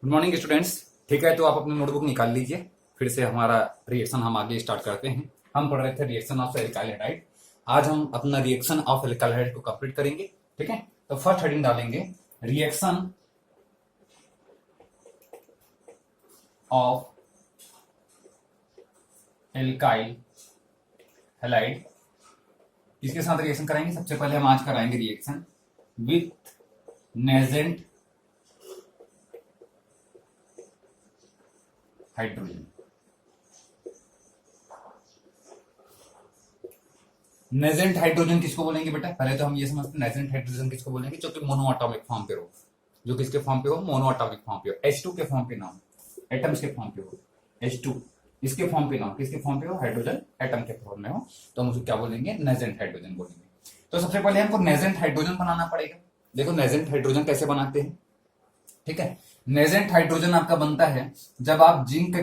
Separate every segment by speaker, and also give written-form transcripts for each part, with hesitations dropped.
Speaker 1: Good morning students. ठीक है, तो आप अपनी नोटबुक निकाल लीजिए। फिर से हमारा रिएक्शन हम आगे स्टार्ट करते हैं। हम पढ़ रहे थे रिएक्शन ऑफ एल्काइल हाइड्राइड। आज हम अपना रिएक्शन ऑफ एल्काइल हाइड्राइड को कंप्लीट करेंगे। ठीक है, तो फर्स्ट हेडिंग डालेंगे रिएक्शन ऑफ एल्काइल हैलाइड। इसके साथ रिएक्शन कराएंगे। सबसे पहले हम आज कराएंगे रिएक्शन विथ नेजेंट हाइड्रोजन। नेजेंट हाइड्रोजन किसको बोलेंगे बेटा? पहले तो हम ये समझते हैं नेजेंट हाइड्रोजन किसको बोलेंगे, जो कि मोनो एटॉमिक फॉर्म पे हो, जो किसके फॉर्म पे हो, मोनो एटॉमिक फॉर्म पे हो, H2 के फॉर्म पे ना हो, एटम्स के फॉर्म पे हो, H2 इसके फॉर्म पे ना हो, किसके फॉर्म पे हो, हाइड्रोजन एटम के फॉर्म में हो, तो हम उसको क्या बोलेंगे, नेजेंट हाइड्रोजन बोलेंगे। तो सबसे पहले हमको नेजेंट हाइड्रोजन बनाना पड़ेगा। देखो नेजेंट हाइड्रोजन कैसे बनाते हैं। ठीक है, नेजेंट हाइड्रोजन आपका बनता है जब आप जिंक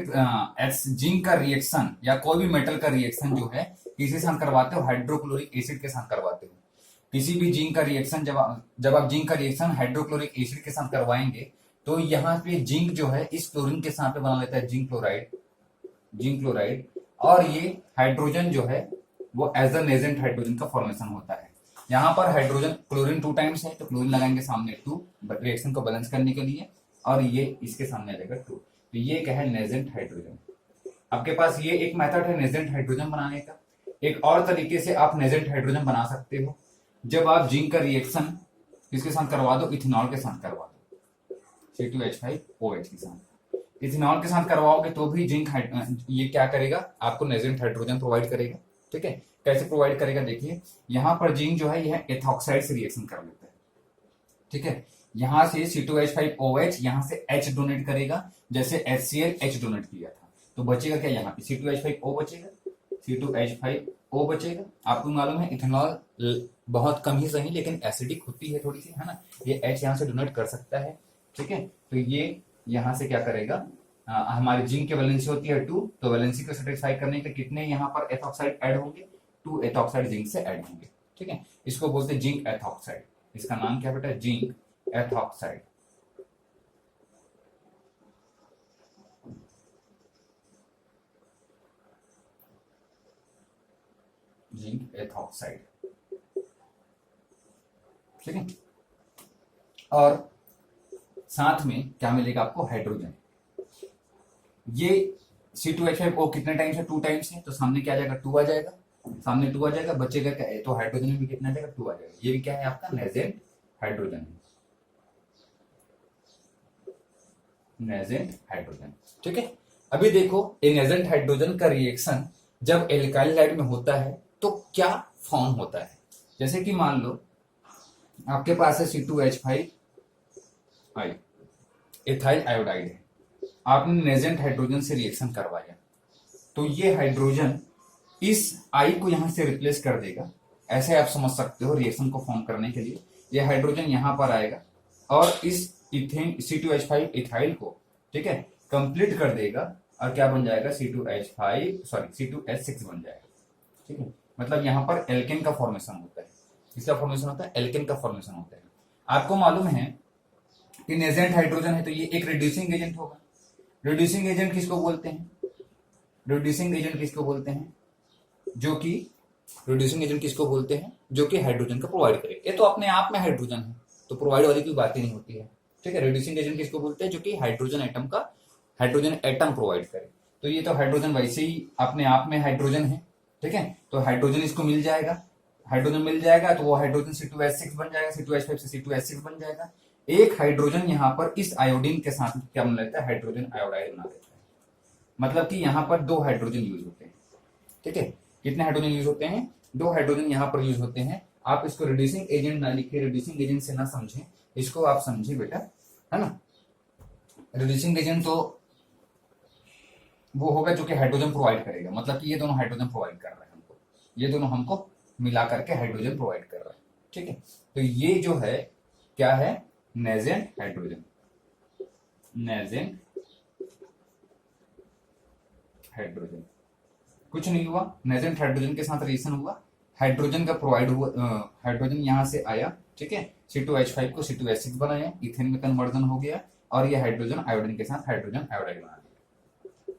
Speaker 1: का रिएक्शन या कोई भी मेटल का रिएक्शन जो है किसी साथ करवाते हो, हाइड्रोक्लोरिक एसिड के साथ करवाते हो। किसी भी जिंक का रिएक्शन जब आप जिंक का रिएक्शन हाइड्रोक्लोरिक एसिड के साथ करवाएंगे तो यहाँ पे जिंक जो है इस क्लोरीन के साथ बना लेता है जिंक क्लोराइड, और ये हाइड्रोजन जो है वो एज अ नेजेंट हाइड्रोजन का फॉर्मेशन होता है। यहाँ पर हाइड्रोजन क्लोरीन 2 टाइम्स है तो क्लोरीन लगाएंगे सामने 2 रिएक्शन को बैलेंस करने के लिए, और ये इसके सामने आ जाएगा 2। तो ये क्या है, नेजेंट हाइड्रोजन। आपके पास ये एक मेथड है नेजेंट हाइड्रोजन बनाने का। एक और तरीके से आप नेजेंट हाइड्रोजन बना सकते हो जब आप जिंक का रिएक्शन किसके साथ करवा दो, इथेनॉल के साथ करवा दो, C2H5OH के साथ। इथेनॉल के साथ करवाओगे तो भी जिंक ये क्या करेगा, आपको नेजेंट हाइड्रोजन प्रोवाइड करेगा। ठीक है, कैसे प्रोवाइड करेगा देखिए, यहां पर जिंक जो है यह एथॉक्साइड से रिएक्शन कर लेता है। ठीक है, यहां से C2H5OH यहां से H डोनेट करेगा, जैसे HCl H डोनेट किया था, तो बचेगा क्या, यहाँ पे C2H5O बचेगा, C2H5O बचेगा। आपको मालूम है इथेनॉल बहुत कम ही सही लेकिन एसिडिक होती है थोड़ी सी, है ना, ये H यहाँ से डोनेट कर सकता है। ठीक है, तो ये यहाँ से क्या करेगा, हमारी जिंक की वैलेंसी होती है 2, तो वैलेंसी को सेटिस्फाई करने के कितने यहाँ पर एथॉक्साइड ऐड होंगे, 2 एथॉक्साइड जिंक से ऐड होंगे। ठीक है, इसको बोलते हैं जिंक एथॉक्साइड। इसका नाम क्या बेटा, जिंक एथॉक्साइड। Zinc ethoxide. ठीक है, और साथ में क्या मिलेगा आपको, हाइड्रोजन। ये C2H5O कितने टाइम्स है, 2 टाइम्स है, तो सामने क्या आ जाएगा, 2 आ जाएगा, सामने 2 आ जाएगा, बचेगा क्या है, तो हाइड्रोजन में भी कितना आ जाएगा, 2 आ जाएगा। ये भी क्या है आपका नेजेंट हाइड्रोजन है, नेजेंट हाइड्रोजन। ठीक है, अभी देखो ये नेजेंट हाइड्रोजन का रिएक्शन जब एल्काइल हाइड में होता है तो क्या फॉर्म होता है। जैसे कि मान लो आपके पास है C2H5 एथाइल आयोडाइड है, आपने नेजेंट हाइड्रोजन से रिएक्शन करवाया, तो ये हाइड्रोजन इस आई को यहां से रिप्लेस कर देगा। ऐसे आप समझ सकते हो रिएक्शन को फॉर्म करने के लिए ये हाइड्रोजन यहां पर आएगा और इस इथेन C2H5 इथाइल को, ठीक है, कंप्लीट कर देगा, और क्या बन जाएगा, C2H6 बन जाएगा। ठीक है, मतलब यहां पर एल्केन का फॉर्मेशन होता है। किसका फॉर्मेशन होता है, एल्केन का फॉर्मेशन होता है। आपको मालूम है कि नेजेंट हाइड्रोजन है तो ये एक रिड्यूसिंग एजेंट होगा। रिड्यूसिंग एजेंट किसको बोलते हैं, रिड्यूसिंग एजेंट किसको बोलते हैं, जो कि रिड्यूसिंग एजेंट किसको बोलते हैं, जो कि हाइड्रोजन का प्रोवाइड करे। ये तो अपने आप में हाइड्रोजन है तो प्रोवाइड वाली कोई बात ही नहीं होती है। ठीक है, रिड्यूसिंग एजेंट किसको बोलते हैं, जो कि हाइड्रोजन एटम प्रोवाइड करे। तो ये तो हाइड्रोजन वैसे ही अपने आप में हाइड्रोजन है। ठीक है, तो हाइड्रोजन इसको मिल जाएगा, हाइड्रोजन मिल जाएगा तो वो हाइड्रोजन C2H6 बन जाएगा, C2H5 से C2H6 बन जाएगा। एक हाइड्रोजन यहाँ पर इस आयोडीन के साथ क्या बना लेता है, हाइड्रोजन आयोडाइड बना लेता है। मतलब कि यहाँ पर 2 हाइड्रोजन यूज होते हैं। ठीक है, कितने हाइड्रोजन यूज होते हैं, 2 हाइड्रोजन यहाँ पर यूज होते हैं। आप इसको रिड्यूसिंग एजेंट ना लिखे, रिड्यूसिंग एजेंट से ना समझें, इसको आप समझिए बेटा, है ना। रिड्यूसिंग एजेंट तो वो होगा जो कि हाइड्रोजन प्रोवाइड करेगा, मतलब कि ये दोनों हाइड्रोजन प्रोवाइड कर रहे हैं हमको, ये दोनों हमको मिला करके हाइड्रोजन प्रोवाइड कर रहा है। ठीक है, तो ये जो है क्या है, नेजेंट हाइड्रोजन, नेजेंट हाइड्रोजन। कुछ नहीं हुआ, नेजेंट हाइड्रोजन के साथ रिएक्शन हुआ, हाइड्रोजन का प्रोवाइड हुआ, हाइड्रोजन यहां से आया। ठीक है, C2H5 को C2H6 बनाया, इथेन में कन्वर्जन हो गया, और ये हाइड्रोजन आयोडीन के साथ हाइड्रोजन आयोडाइड बना दिया।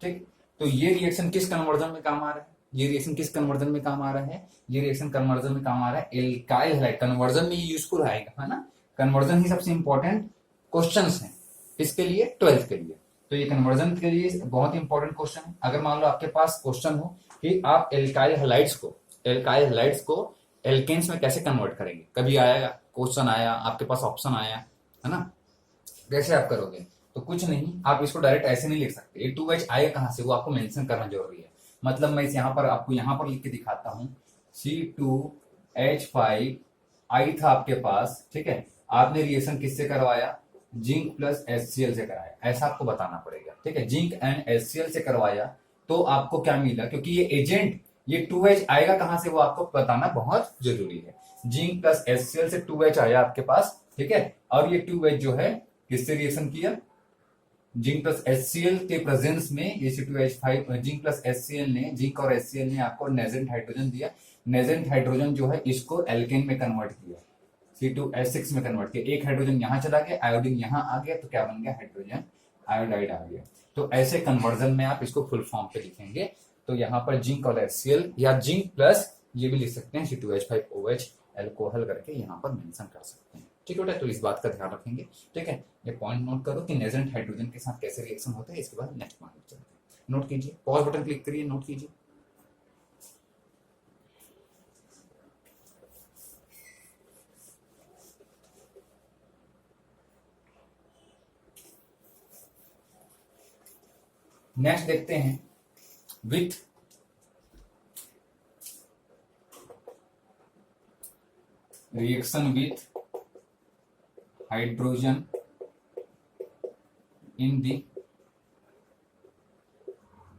Speaker 1: ठीक, तो ये रिएक्शन किस कन्वर्जन में काम आ रहा है? ये रिएक्शन किस कन्वर्जन में काम आ रहा है? ये रिएक्शन कन्वर्जन में काम आ रहा है एल्काइल हैलाइड कन्वर्जन में यूजफुल आएगा, है ना। कन्वर्जन ही सबसे इंपॉर्टेंट क्वेश्चंस हैं किसके लिए? 12th के लिए। तो ये कन्वर्जन के लिए बहुत इंपॉर्टेंट क्वेश्चन है। अगर मान लो आपके पास क्वेश्चन हो कि आप एल्काइल हैलाइड्स को एल्केन्स में कैसे कन्वर्ट करेंगे, कभी आया क्वेश्चन, आया आपके पास ऑप्शन आया, है ना, कैसे आप करोगे? तो कुछ नहीं, आप इसको डायरेक्ट ऐसे नहीं लिख सकते। ये 2H आएगा कहां से, वो आपको मेंशन करना जरूरी है। मतलब मैं इस यहाँ पर आपको यहाँ पर लिख के दिखाता हूँ, C2H5 आई था आपके पास, ठीक है, आपने रिएक्शन किससे करवाया? जिंक प्लस HCl से कराया, ऐसा आपको बताना पड़ेगा, ठीक है। जिंक एंड HCl से करवाया तो आपको क्या मिला, क्योंकि ये एजेंट, ये 2H आएगा कहां से वो आपको बताना बहुत जरूरी है। जिंक प्लस HCl से 2H आया आपके पास, ठीक है, और ये 2H जो है किससे रिएक्शन किया? जिंक प्लस HCl के प्रेजेंस में ये C2H5 जिंक प्लस HCl ने, जिंक और HCl ने आपको नेजेंट हाइड्रोजन दिया। नेजेंट हाइड्रोजन जो है इसको एल्केन में कन्वर्ट किया, C2H6 में कन्वर्ट किया। एक हाइड्रोजन यहां चला गया, आयोडीन यहां आ गया, तो क्या बन गया? हाइड्रोजन आयोडाइड आ गया। तो ऐसे कन्वर्जन में आप इसको फुल फॉर्म पे लिखेंगे, तो यहाँ पर जिंक और HCl या जिंक प्लस ये भी लिख सकते हैं C2H5OH एल्कोहल करके यहाँ पर मेंशन कर सकते हैं, ठीक है। तो इस बात का ध्यान रखेंगे, ठीक है। ये पॉइंट नोट करो कि नेजेंट हाइड्रोजन के साथ कैसे रिएक्शन होता है। इसके बाद नेक्स्ट पॉइंट चलते हैं, नोट कीजिए, पॉज बटन क्लिक करिए, नोट कीजिए। नेक्स्ट देखते हैं, with reaction with hydrogen in the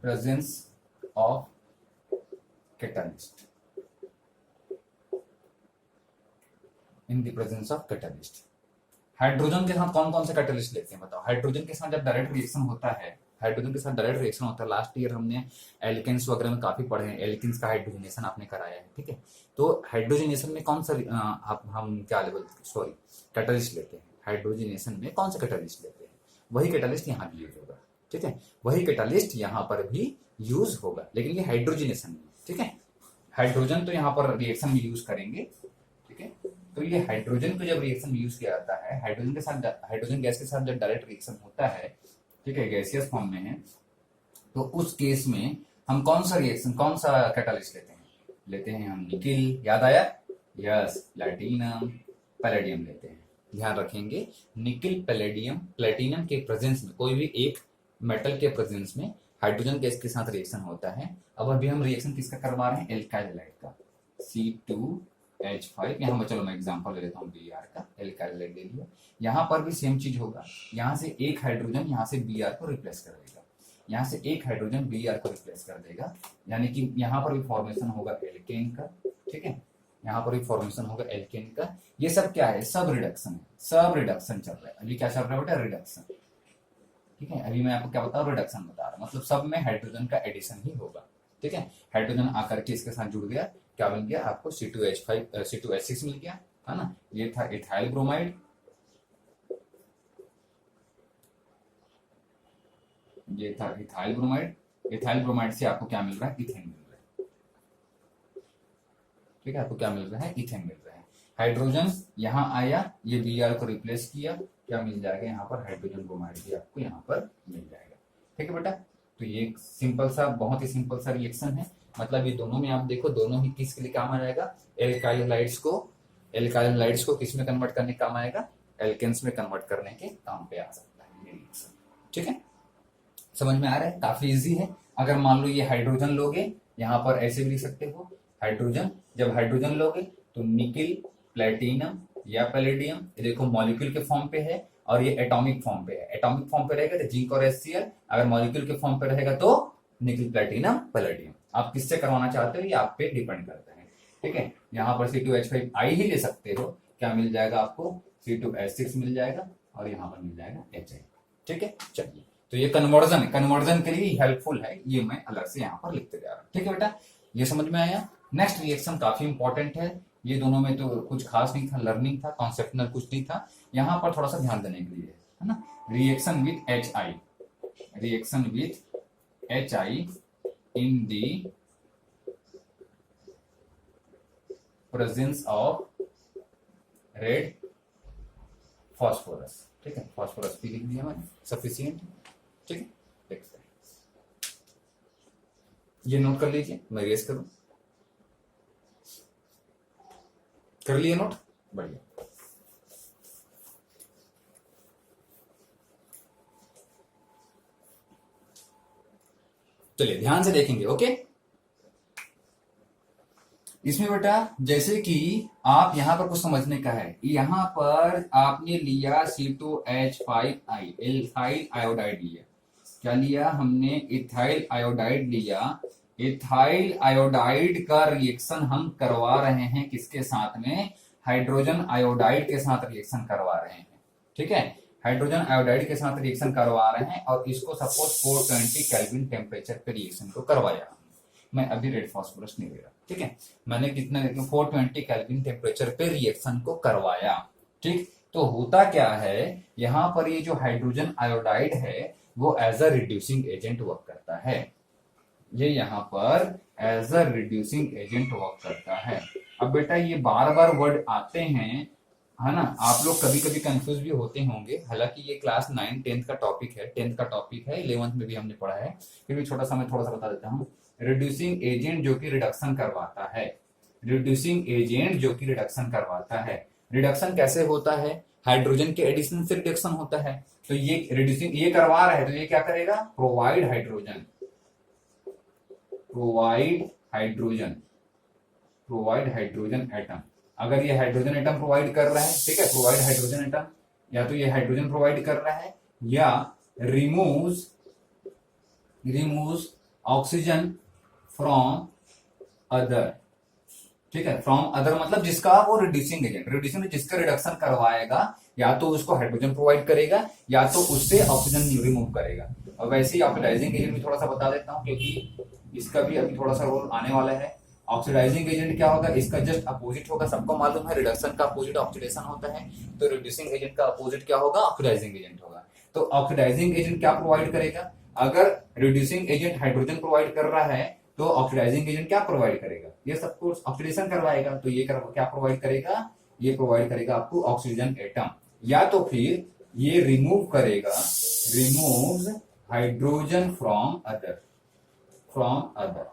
Speaker 1: presence of catalyst, in the presence of catalyst। Hydrogen के साथ कौन कौन से कैटलिस्ट लेते हैं बताओ? हाइड्रोजन के साथ जब डायरेक्ट रिएक्शन होता है, हाइड्रोजन के साथ डायरेक्ट रिएक्शन होता है, लास्ट ईयर हमने एल्केन्स वगैरह में काफी पढ़े हैं, एल्केन्स का हाइड्रोजनेशन आपने कराया है, ठीक है। तो हाइड्रोजनेशन में कौन सा हम क्या लेवल सॉरी कैटलिस्ट लेते हैं? हाइड्रोजनेशन में कौन सा कैटलिस्ट लेते हैं? वही कैटलिस्ट यहाँ भी यूज होगा, ठीक है, वही कैटलिस्ट यहाँ पर भी यूज होगा, लेकिन ये हाइड्रोजनेशन में, ठीक है। हाइड्रोजन तो यहाँ पर रिएक्शन में यूज करेंगे, ठीक है। तो ये हाइड्रोजन को जब रिएक्शन में यूज किया जाता है, हाइड्रोजन के साथ, हाइड्रोजन गैस के साथ जब डायरेक्ट रिएक्शन होता है, ठीक है, गैसियस फॉर्म में है, तो उस केस में हम कौन सा रिएक्शन, कौन सा कैटलिस्ट लेते हैं? लेते हैं हम निकिल, याद आया? यस, प्लैटिनम, पैलेडियम लेते हैं। ध्यान रखेंगे, निकिल, पैलेडियम, प्लैटिनम के प्रेजेंस में, कोई भी एक मेटल के प्रेजेंस में हाइड्रोजन गैस के साथ रिएक्शन होता है। अब अभी हम रिएक्शन किसका करवा रहे हैं? एल्काइल हैलाइड का, C2H5। यहाँ पर चलो मैं एग्जांपल ले लेता हूँ Br का, एल्काइल हैलाइड ले लिया। यहाँ पर भी सेम चीज होगा, यहाँ से एक हाइड्रोजन यहाँ से Br को रिप्लेस कर देगा, यहाँ से एक हाइड्रोजन Br को रिप्लेस कर देगा, यानी कि यहाँ पर भी फॉर्मेशन होगा एल्केन का, ठीक है, यहाँ पर भी फॉर्मेशन होगा एल्केन का। ये सब क्या है? सब रिडक्शन है, सब रिडक्शन चल रहा है। अभी क्या चल रहा है बेटा? रिडक्शन, ठीक है। अभी मैं आपको क्या बता रहा हूँ? रिडक्शन बता रहा हूँ, मतलब सब में हाइड्रोजन का एडिशन ही होगा, ठीक है। हाइड्रोजन आकर के इसके साथ जुड़ गया, क्या बन गया? आपको C2H6 मिल गया, है ना। ये था इथाइल ब्रोमाइड, ये था इथाइल ब्रोमाइड। इथाइल ब्रोमाइड से आपको क्या मिल रहा है? इथेन मिल रहा है, ठीक है। आपको क्या मिल रहा है? इथेन मिल रहा है। हाइड्रोजन यहाँ आया, ये Br को रिप्लेस किया, क्या मिल जाएगा? यहाँ पर हाइड्रोजन ब्रोमाइड भी आपको यहाँ पर मिल जाएगा, ठीक है बेटा। तो ये सिंपल सा, बहुत ही सिंपल सा रिएक्शन है। मतलब ये दोनों में आप देखो, दोनों ही किसके लिए काम आ जाएगा? एल्काइल हैलाइड्स को किस में कन्वर्ट करने का काम आएगा? एल्केन्स में कन्वर्ट करने के काम पे आ सकता है ये रिएक्शन, ठीक है। समझ में आ रहा है? काफी इजी है। अगर मान लो ये हाइड्रोजन लोगे, यहाँ पर ऐसे भी लिख सकते हो हाइड्रोजन, जब हाइड्रोजन लोगे तो निकिल, प्लेटिनम या पैलेडियम, ये देखो मॉलिक्यूल के फॉर्म पे है और ये एटॉमिक फॉर्म पे है। एटॉमिक फॉर्म पे रहेगा तो जिंक और HCl, अगर मॉलिक्यूल के फॉर्म पे रहेगा तो निकिल, प्लेटिनम, पैलेडियम। आप किससे करवाना चाहते हो ये आप पे डिपेंड करता है, ठीक है। यहाँ पर C2H5 आई ही ले सकते हो, क्या मिल जाएगा आपको? C2H6 मिल जाएगा और यहाँ पर मिल जाएगा HI, ठीक है। चलिए, तो ये कन्वर्जन के लिए हेल्पफुल है, ये मैं अलग से यहाँ पर लिखते जा रहा हूँ, ठीक है बेटा। ये समझ में आया? नेक्स्ट रिएक्शन काफी इंपॉर्टेंट है, ये दोनों में तो कुछ खास नहीं था, लर्निंग था, कॉन्सेप्शनल कुछ नहीं था। यहाँ पर थोड़ा सा ध्यान देने के लिए है ना। Reaction with H I, reaction with H I in the presence of red phosphorus. ठीक है, फॉस्फोरस भी लिख दिया मैंने, सफिशिएंट। ठीक है, देखते हैं, ये नोट कर लीजिए, मैं रेस करूं, कर लिए नोट, बढ़िया। चलिए ध्यान से देखेंगे। ओके, इसमें बेटा जैसे कि आप यहां पर कुछ समझने का है, यहां पर आपने लिया C2H5I, एल्काइल आयोडाइड लिया। क्या लिया हमने? इथाइल आयोडाइड लिया। इथाइल आयोडाइड का रिएक्शन हम करवा रहे हैं किसके साथ में? हाइड्रोजन आयोडाइड के साथ रिएक्शन करवा रहे हैं। ठीक है, हाइड्रोजन आयोडाइड के साथ रिएक्शन करवा रहे हैं और इसको सपोज 420 केल्विन टेम्परेचर पे रिएक्शन को करवाया। मैं अभी रेड फास्फोरस नहीं ले रहा। ठीक है, मैंने कितना 420 केल्विन टेम्परेचर पे रिएक्शन को करवाया। ठीक, तो होता क्या है, यहां पर ये जो हाइड्रोजन आयोडाइड है वो as a reducing agent work करता है। ये यहाँ पर as a reducing agent work करता है। अब बेटा ये बार बार वर्ड आते हैं, है ना, आप लोग कभी कभी कंफ्यूज भी होते होंगे। हालांकि ये क्लास 9 10th का टॉपिक है, 10th का टॉपिक है, 11th में भी हमने पढ़ा है, फिर भी छोटा सा मैं थोड़ा सा बता देता हूँ। रिड्यूसिंग एजेंट जो कि रिडक्शन करवाता है, रिड्यूसिंग एजेंट जो कि रिडक्शन करवाता है। रिडक्शन कैसे होता है? हाइड्रोजन के एडिशन से रिडक्शन होता है। तो ये रिड्यूसिंग ये करवा रहा है तो ये क्या करेगा? Provide hydrogen, provide hydrogen, provide hydrogen atom. अगर ये हाइड्रोजन एटम प्रोवाइड कर रहा है, ठीक है, प्रोवाइड हाइड्रोजन एटम, या तो ये हाइड्रोजन प्रोवाइड कर रहा है या रिमूव्स ऑक्सीजन फ्रॉम अदर। ठीक है, फ्रॉम अदर मतलब जिसका वो रिड्यूसिंग एजेंट, रिड्यूसिंग जिसका रिडक्शन करवाएगा, या तो उसको हाइड्रोजन प्रोवाइड करेगा या तो उससे ऑक्सीजन रिमूव करेगा। और वैसे ही ऑक्सीडाइजिंग एजेंट भी थोड़ा सा बता देता हूं क्योंकि इसका भी अभी थोड़ा सा रोल आने वाला है। ऑक्सीडाइजिंग एजेंट क्या होगा? इसका जस्ट अपोजिट होगा। सबको मालूम है रिडक्शन का अपोजिट ऑक्सीडेशन होता है, तो रिड्यूसिंग एजेंट का अपोजिट क्या होगा? ऑक्सीडाइजिंग एजेंट होगा। तो ऑक्सीडाइजिंग एजेंट क्या प्रोवाइड करेगा? अगर रिड्यूसिंग एजेंट हाइड्रोजन प्रोवाइड कर रहा है तो ऑक्सीडाइजिंग एजेंट क्या प्रोवाइड करेगा? ये सबको ऑक्सीडेशन करवाएगा। तो ये क्या प्रोवाइड करेगा? ये प्रोवाइड करेगा आपको ऑक्सीजन एटम। या तो फिर ये रिमूव करेगा, removes hydrogen from other, from other.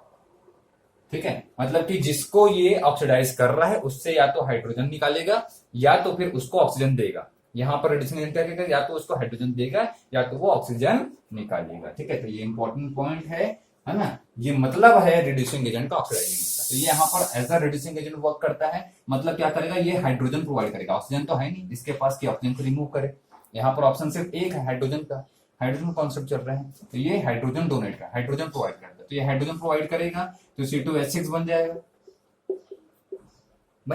Speaker 1: ठीक है, मतलब कि जिसको ये ऑक्सीडाइज कर रहा है उससे या तो हाइड्रोजन निकालेगा या तो फिर उसको ऑक्सीजन देगा। यहां पर रिड्यूसिंग एजेंट क्या करेगा? या तो उसको हाइड्रोजन देगा या तो वो ऑक्सीजन निकालेगा। ठीक है, तो ये इंपॉर्टेंट पॉइंट है ना। ये मतलब है रिड्यूसिंग एजेंट का ऑक्सीडाइजिंग एजेंट। तो ये यहाँ पर as a reducing agent work करता है। मतलब क्या करेगा? ये हाइड्रोजन प्रोवाइड करेगा, ऑक्सीजन तो है नहीं इसके पास कि ऑक्सीजन को रिमूव करे। यहाँ पर ऑप्शन सिर्फ एक है, हाइड्रोजन का। हाइड्रोजन कॉन्सेप्ट चल रहा है, तो ये हाइड्रोजन डोनेट का, हाइड्रोजन प्रोवाइड करता है। तो ये हाइड्रोजन प्रोवाइड करेगा तो C2H6 बन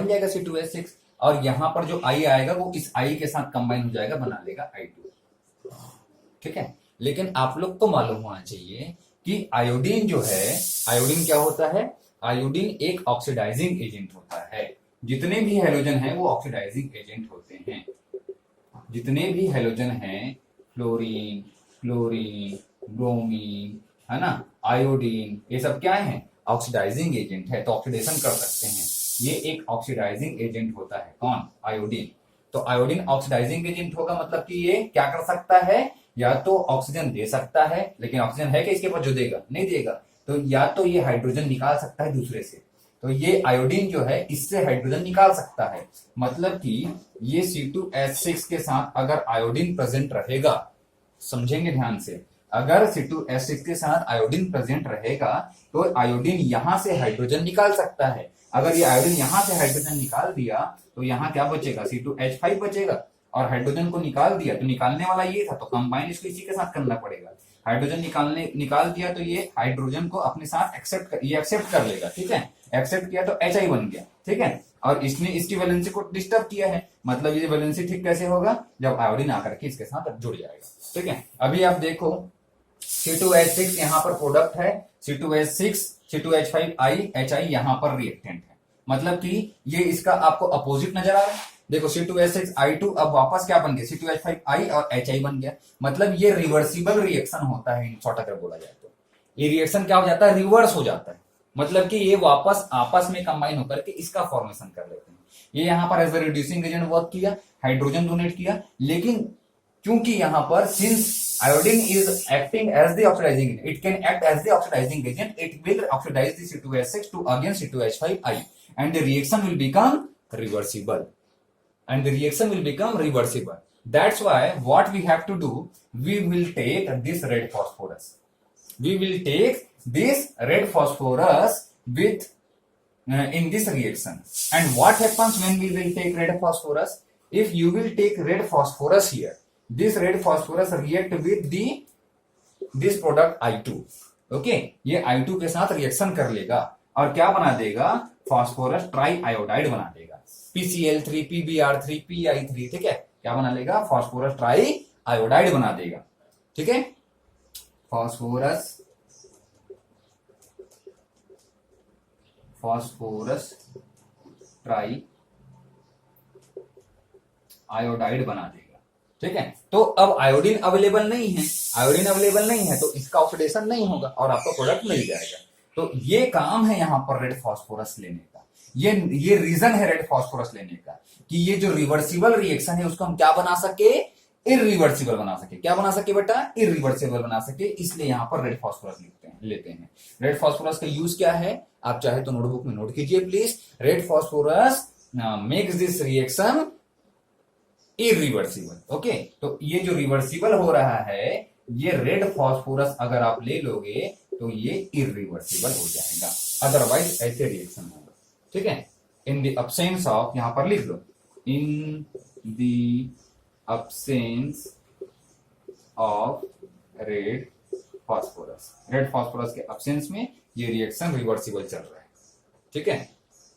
Speaker 1: जाएगा, C2H6। और यहां पर जो I आएगा वो इस I के साथ कंबाइन हो जाएगा, बना लेगा I2। ठीक है, लेकिन आप लोग को मालूम होना चाहिए कि आयोडीन जो है, आयोडीन क्या होता है? आयोडीन एक ऑक्सीडाइजिंग एजेंट होता है। जितने भी हेलोजन है वो ऑक्सीडाइजिंग एजेंट होते हैं। जितने भी हेलोजन हैं, फ्लोरीन, क्लोरीन, ब्रोमीन, है ना, आयोडीन, ये सब क्या है? ऑक्सीडाइजिंग एजेंट है, तो ऑक्सीडेशन कर सकते हैं। ये एक ऑक्सीडाइजिंग एजेंट होता है। कौन? आयोडीन। तो आयोडीन ऑक्सीडाइजिंग एजेंट होगा, मतलब कि ये क्या कर सकता है? या तो ऑक्सीजन दे सकता है, लेकिन ऑक्सीजन है कि इसके पास जो देगा? नहीं देगा। तो या तो ये हाइड्रोजन निकाल सकता है दूसरे से, तो ये आयोडीन जो है इससे हाइड्रोजन निकाल सकता है। मतलब कि ये C2H6 के साथ अगर आयोडीन प्रेजेंट रहेगा, समझेंगे ध्यान से, अगर C2H6 के साथ आयोडीन प्रेजेंट रहेगा तो आयोडीन यहां से हाइड्रोजन निकाल सकता है। अगर ये आयोडीन यहां से हाइड्रोजन निकाल दिया तो यहाँ क्या बचेगा? C2H5 बचेगा। और हाइड्रोजन को निकाल दिया तो निकालने वाला ये था, तो कंबाइन इसको इसी के साथ करना पड़ेगा। हाइड्रोजन निकाल दिया तो ये हाइड्रोजन को अपने साथ एक्सेप्ट कर लेगा। ठीक है, एक्सेप्ट किया तो Hi बन गया। ठीक है, और इसने इसकी वैलेंसी को डिस्टर्ब किया है, मतलब ये वैलेंसी ठीक कैसे होगा? जब आयोडीन आकर के इसके साथ जुड़ जाएगा। ठीक है, अभी आप देखो C2H6 यहाँ पर प्रोडक्ट है, C2H6 C2H5I HI यहाँ पर रिएक्टेंट है। मतलब कि ये इसका आपको अपोजिट नजर आ रहा है। देखो C2H6I2 अब वापस क्या बन गया, C2H5I और HI बन गया। मतलब ये रिवर्सिबल रिएक्शन होता है, इन शॉर्ट अगर बोला जाए तो ये रिएक्शन क्या हो जाता है, रिवर्स हो जाता है। मतलब कि ये वापस आपस में कंबाइन होकर के इसका फॉर्मेशन कर लेते हैं। ये यहां पर as a reducing agent work किया, हाइड्रोजन डोनेट किया, लेकिन क्योंकि यहां पर since iodine is acting as the oxidizing agent, it can act as the oxidizing agent, it will oxidize the C2H6 to again C2H5I and the reaction will become reversible, that's why what we have to do, we will take this red phosphorus with in this reaction. And what happens when we will take red phosphorus? If you will take red phosphorus here, this red phosphorus react with this product I2. Okay, ये I2 के साथ reaction कर लेगा और क्या बना देगा, phosphorus try iodide बना देगा, PCl3 PBr3 PI3, ठीक है, क्या बना लेगा, फास्फोरस ट्राई आयोडाइड बना देगा। ठीक है, फास्फोरस ट्राई आयोडाइड बना देगा। ठीक है, तो अब आयोडीन अवेलेबल नहीं है, तो इसका ऑक्सीडेशन नहीं होगा और आपको प्रोडक्ट मिल जाएगा। तो ये काम है यहां पर रेड फास्फोरस लेने का, ये रीजन है रेड फास्फोरस लेने का कि ये जो रिवर्सिबल रिएक्शन है उसको हम क्या बना सके, इरिवर्सिबल बना सके। क्या बना सके बेटा, इरिवर्सिबल बना सके, इसलिए यहां पर रेड फास्फोरस लेते हैं। रेड फास्फोरस का यूज क्या है, आप चाहे तो नोटबुक में नोट कीजिए please. Red phosphorus makes this reaction irreversible. Okay, तो ये जो रिवर्सिबल हो रहा है, ये रेड फास्फोरस अगर आप ले लोगे तो ये इरिवर्सिबल हो जाएगा, अदरवाइज ऐसे रिएक्शन होगा। ठीक है, इन द अब्सेंस ऑफ, यहां पर लिख लो, in the absence of red phosphorus के अब्सेंस में ये रिएक्शन रिवर्सिबल चल रहा है। ठीक है,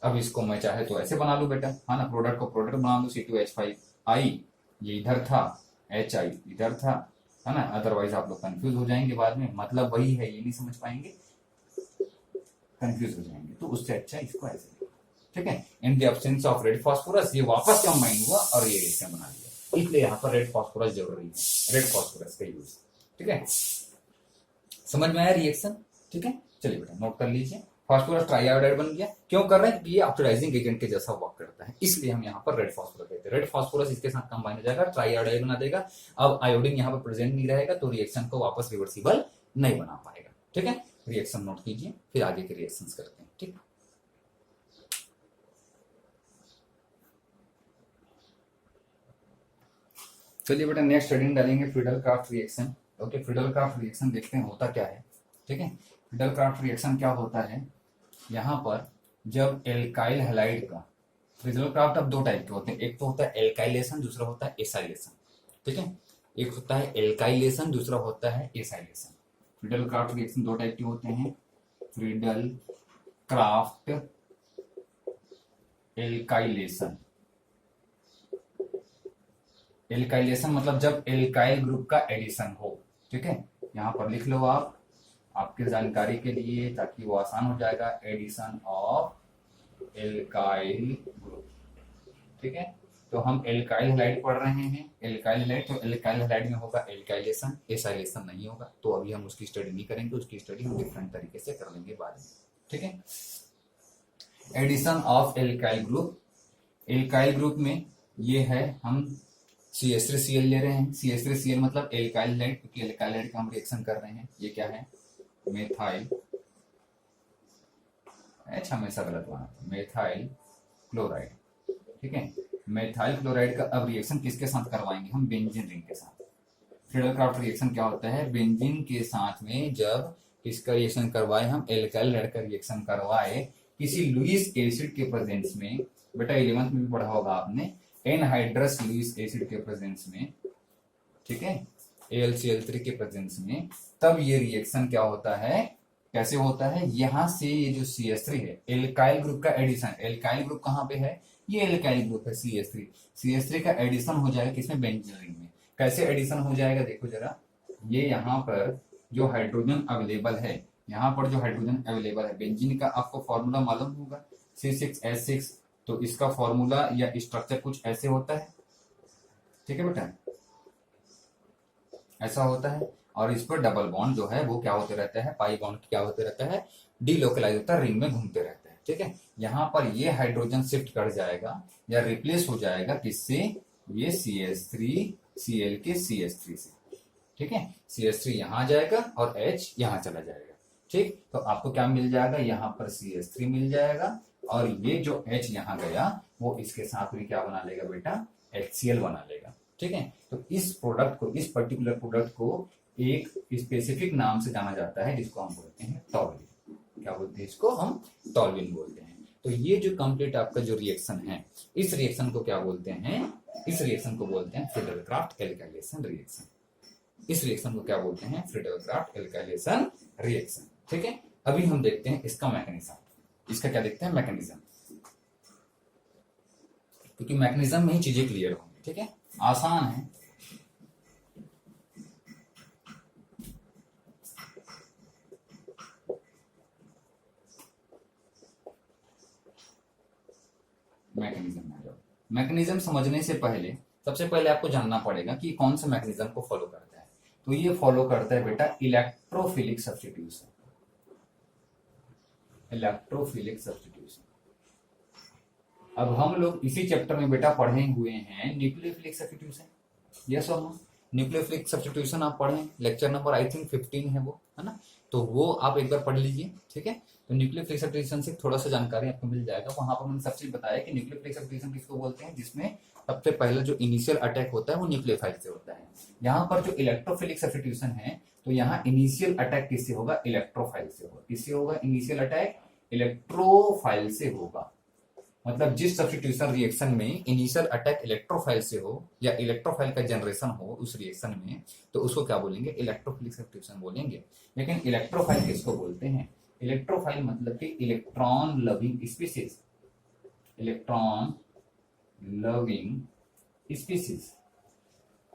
Speaker 1: अब इसको मैं चाहे तो ऐसे बना लू बेटा, है ना, प्रोडक्ट को प्रोडक्ट बना लू, C2H5I ये इधर था, HI इधर था, है ना, अदरवाइज आप लोग कंफ्यूज हो जाएंगे बाद में, मतलब वही है, ये नहीं समझ पाएंगे, कंफ्यूज हो जाएंगे, तो उससे अच्छा इसको ऐसे। ठीक है, in the absence of red phosphorus ये वापस कंबाइन हुआ और ये रिएक्शन बना लिया, इसलिए यहाँ पर रेड फास्फोरस जरूरी है, रेड फास्फोरस का यूज। ठीक है, समझ में आया रिएक्शन। ठीक है, चलिए बेटा नोट कर लीजिए, फास्फोरस ट्राइआयोडाइड बन गया। क्यों कर रहे हैं, क्योंकि ये ऑक्सीडाइजिंग एजेंट के जैसा वर्क करता है, इसलिए हम यहाँ पर रेड फास्फोरस कहते हैं। रेड फास्फोरस इसके साथ कंबाइन हो जाएगा, ट्राइआयोडाइड बना देगा। अब आयोडीन यहाँ पर प्रेजेंट नहीं रहेगा तो रिएक्शन को वापस रिवर्सिबल नहीं बना पाएगा। ठीक है, रिएक्शन नोट कीजिए, फिर आगे के रिएक्शंस करते हैं। ठीक, चलिए बेटा नेक्स्ट हेडिंग डालेंगे Friedel-Crafts reaction. Okay, Friedel-Crafts reaction देखते हैं होता क्या है। ठीक है, फ्रीडल-क्राफ्ट रिएक्शन क्या होता है, यहाँ पर जब एल्काइल हैलाइड का, फ्रीडल-क्राफ्ट अब दो टाइप के होते हैं, एक तो होता है एल्काइलेशन, दूसरा होता है एसाइलेशन। ठीक है, एक होता है एल्काइलेशन, दूसरा होता है एसाइलेशन। फ्रीडल-क्राफ्ट रिएक्शन दो टाइप के होते हैं, फ्रीडल-क्राफ्ट एल्काइलेशन। एल्काइलेशन मतलब जब एल्काइल ग्रुप का एडिशन हो। ठीक है, यहां पर लिख लो आप, आपके जानकारी के लिए, ताकि वो आसान हो जाएगा, एडिशन ऑफ एल्काइल ग्रुप। ठीक है, तो हम एल्काइल हैलाइड पढ़ रहे हैं, एल्काइल हैलाइड, तो एल्काइल हैलाइड में होगा एल्काइलेशन, एसाइलेशन नहीं होगा, तो अभी हम उसकी स्टडी नहीं करेंगे, उसकी स्टडी हम डिफरेंट तरीके से कर लेंगे बाद में। ठीक है, addition of alkyl group, alkyl group में ये है, हम CH3Cl ले रहे हैं। CH3Cl मतलब एल्काइल हैलाइड, क्योंकि एल्काइल हैलाइड का हम रिएक्शन कर रहे हैं। ये क्या है, मेथाइल, अच्छा मैं सब गलत बना, मेथाइल क्लोराइड। ठीक है, मेथाइल क्लोराइड का अब रिएक्शन किसके साथ करवाएंगे हम, बेंजीन रिंग के साथ। फ्रीडल-क्राफ्ट रिएक्शन क्या होता है, बेंजीन के साथ में जब इसका रिएक्शन करवाए हम, एल्काइल हैलाइड का रिएक्शन करवाए किसी लुईस एसिड के प्रेजेंस में, बेटा 11th में भी पढ़ा होगा आपने, एनहाइड्रस लुईस एसिड के प्रेजेंस में। ठीक है, AlCl3 के प्रेजेंस में, तब ये रिएक्शन क्या होता है, कैसे होता है, यहां से ये जो CH3 है, एल्काइल ग्रुप का एडिशन, एल्काइल ग्रुप कहां पे है, ये एल्काइल ग्रुप है CH3 का एडिशन हो जाएगा किसमें, बेंजीन रिंग में। कैसे एडिशन हो जाएगा, देखो जरा, ये यहाँ पर जो हाइड्रोजन अवेलेबल है, यहाँ पर जो हाइड्रोजन अवेलेबल है बेंजीन का, आपको फॉर्मूला मालूम होगा, C6H6, तो इसका फॉर्मूला या स्ट्रक्चर कुछ ऐसे होता है, ठीक है बेटा, ऐसा होता है। और इस पर डबल बॉन्ड जो है वो क्या होते रहता है, पाई बॉन्ड क्या होते रहता है, डीलोकलाइज होता है, रिंग में घूमते रहता है, ठीक है। यहाँ पर ये हाइड्रोजन शिफ्ट कर जाएगा या रिप्लेस हो जाएगा किससे, ये CH3Cl के CH3 से, ठीक है। CH3 यहाँ जाएगा और H यहाँ चला जाएगा, ठीक। तो आपको क्या मिल जाएगा, यहाँ पर CH3 मिल जाएगा और ये जो H यहाँ गया वो इसके साथ में क्या बना लेगा बेटा, HCl बना लेगा, ठीक है। तो इस प्रोडक्ट को, इस पर्टिकुलर प्रोडक्ट को एक स्पेसिफिक नाम से जाना जाता है जिसको हम बोलते हैं टॉल्विन। क्या बोलते हैं इसको, हम टॉल्विन बोलते हैं। तो ये जो कंप्लीट आपका जो रिएक्शन है, इस रिएक्शन को क्या बोलते हैं, इस रिएक्शन को बोलते हैं फ्रीडल-क्राफ्ट एल्काइलेशन रिएक्शन। इस रिएक्शन को क्या बोलते हैं, फ्रीडल-क्राफ्ट एल्काइलेशन रिएक्शन, ठीक है। अभी हम देखते हैं इसका मैकेनिज्म, इसका क्या देखते हैं, मैकेनिज्म, क्योंकि मैकेनिज्म में ही चीजें क्लियर होंगी, ठीक है, आसान है। मैकेनिज्म समझने से पहले सबसे पहले आपको जानना पड़ेगा कि कौन सा मैकेनिज्म को फॉलो करता है। तो ये फॉलो करता है बेटा इलेक्ट्रोफिलिक सब्स्टिट्यूशन, इलेक्ट्रोफिलिक सब्स्टिट्यूशन। अब हम लोग इसी चैप्टर में बेटा पढ़े हुए हैं न्यूक्लियोफिलिक सब्स्टिट्यूशन, यस और नो। न्यूक्लियोफिलिक सब्स्टिट्यूशन आप पढ़ें, लेक्चर नंबर आई थिंक 15 है वो, है ना, तो वो आप एक बार पढ़ लीजिए, ठीक है। तो न्यूक्लियोफिलिक सब्स्टिट्यूशन से थोड़ा सा जानकारी आपको मिल जाएगा। वहां पर मैंने सब चीज बताया कि न्यूक्लियोफिलिक सब्स्टिट्यूशन किसको बोलते हैं, जिसमें सबसे पहला जो इनिशियल अटैक होता है वो न्यूक्लियोफाइल से होता है। यहाँ पर जो इलेक्ट्रोफिलिक सब्स्टिट्यूशन है, तो यहाँ इनिशियल अटैक किससे होगा, इलेक्ट्रोफाइल से होगा। किससे होगा इनिशियल अटैक, इलेक्ट्रोफाइल से होगा। मतलब जिस सब्स्टिट्यूशन रिएक्शन में इनिशियल अटैक इलेक्ट्रोफाइल से हो या इलेक्ट्रोफाइल का जनरेशन हो उस रिएक्शन में, तो उसको क्या बोलेंगे, इलेक्ट्रोफिलिक सब्स्टिट्यूशन बोलेंगे। लेकिन इलेक्ट्रोफाइल किसको बोलते हैं, इलेक्ट्रोफाइल मतलब कि electron loving species, electron loving species,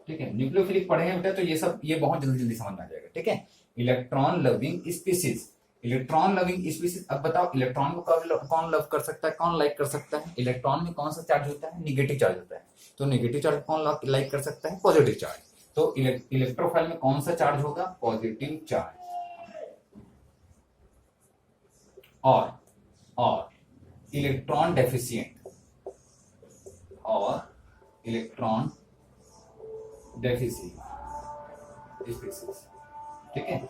Speaker 1: ठीक है। न्यूक्लियोफिलिक पढ़ेंगे बेटा तो ये सब, ये बहुत जल्दी जल्दी समझ में आ जाएगा, ठीक है। Electron loving species, electron loving species. अब बताओ इलेक्ट्रॉन को कौन लव कर सकता है, कौन लाइक कर सकता है, इलेक्ट्रॉन में कौन सा चार्ज होता है, निगेटिव चार्ज होता है। तो निगेटिव चार्ज कौन लाइक कर सकता है, पॉजिटिव चार्ज। तो इलेक्ट्रोफाइल में कौन सा चार्ज होगा, पॉजिटिव चार्ज। और इलेक्ट्रॉन डेफिशिएंट, और इलेक्ट्रॉन डेफिशिएंट स्पीसीज, ठीक है।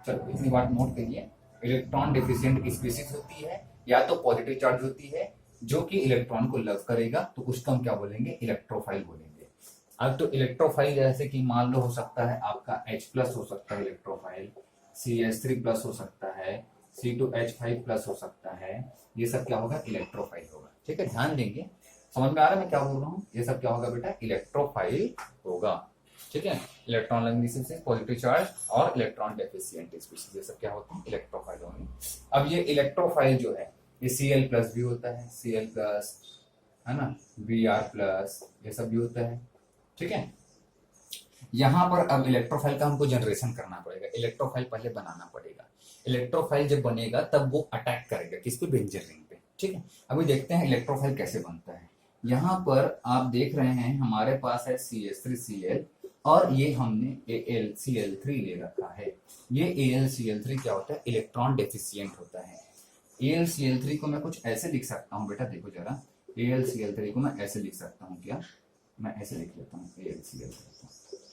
Speaker 1: चलो इतनी बात नोट करिए। इलेक्ट्रॉन डेफिशिएंट स्पीसीज होती है या तो पॉजिटिव चार्ज होती है जो कि इलेक्ट्रॉन को लव करेगा, तो उसको हम क्या बोलेंगे, इलेक्ट्रोफाइल बोलेंगे। अब तो इलेक्ट्रोफाइल जैसे कि मान लो हो सकता है आपका H+ हो सकता है इलेक्ट्रोफाइल, CH3+ हो सकता है, C2H5+ हो सकता है, ये सब क्या होगा, इलेक्ट्रोफाइल होगा, ठीक है। ध्यान देंगे, समझ में आ रहा है मैं क्या बोल रहा हूँ, ये सब क्या होगा बेटा, इलेक्ट्रोफाइल होगा, ठीक है। Electron loving species, positive charge और इलेक्ट्रॉन डेफिशिएंट स्पीसीज, ये सब क्या होते हैं, इलेक्ट्रोफाइल होंगे। अब ये इलेक्ट्रोफाइल जो है ये Cl+ भी होता है, Cl+, है ना, Br+, ये सब भी होता है, ठीक है। यहाँ पर अब इलेक्ट्रोफाइल का हमको जनरेशन करना पड़ेगा, इलेक्ट्रोफाइल पहले बनाना पड़ेगा। इलेक्ट्रोफाइल जब बनेगा तब वो अटैक करेगा किस पे, बेंजीन रिंग पे, ठीक है। अभी देखते हैं इलेक्ट्रोफाइल कैसे बनता है। यहाँ पर आप देख रहे हैं हमारे पास है CH3Cl और ये हमने AlCl3 ले रखा है। ये AlCl3 क्या होता है, इलेक्ट्रॉन डेफिशिएंट होता है। AlCl3 को मैं कुछ ऐसे लिख सकता हूँ बेटा, देखो जरा, AlCl3 को मैं ऐसे लिख सकता हूँ, क्या मैं ऐसे लिख लेता हूँ AlCl3,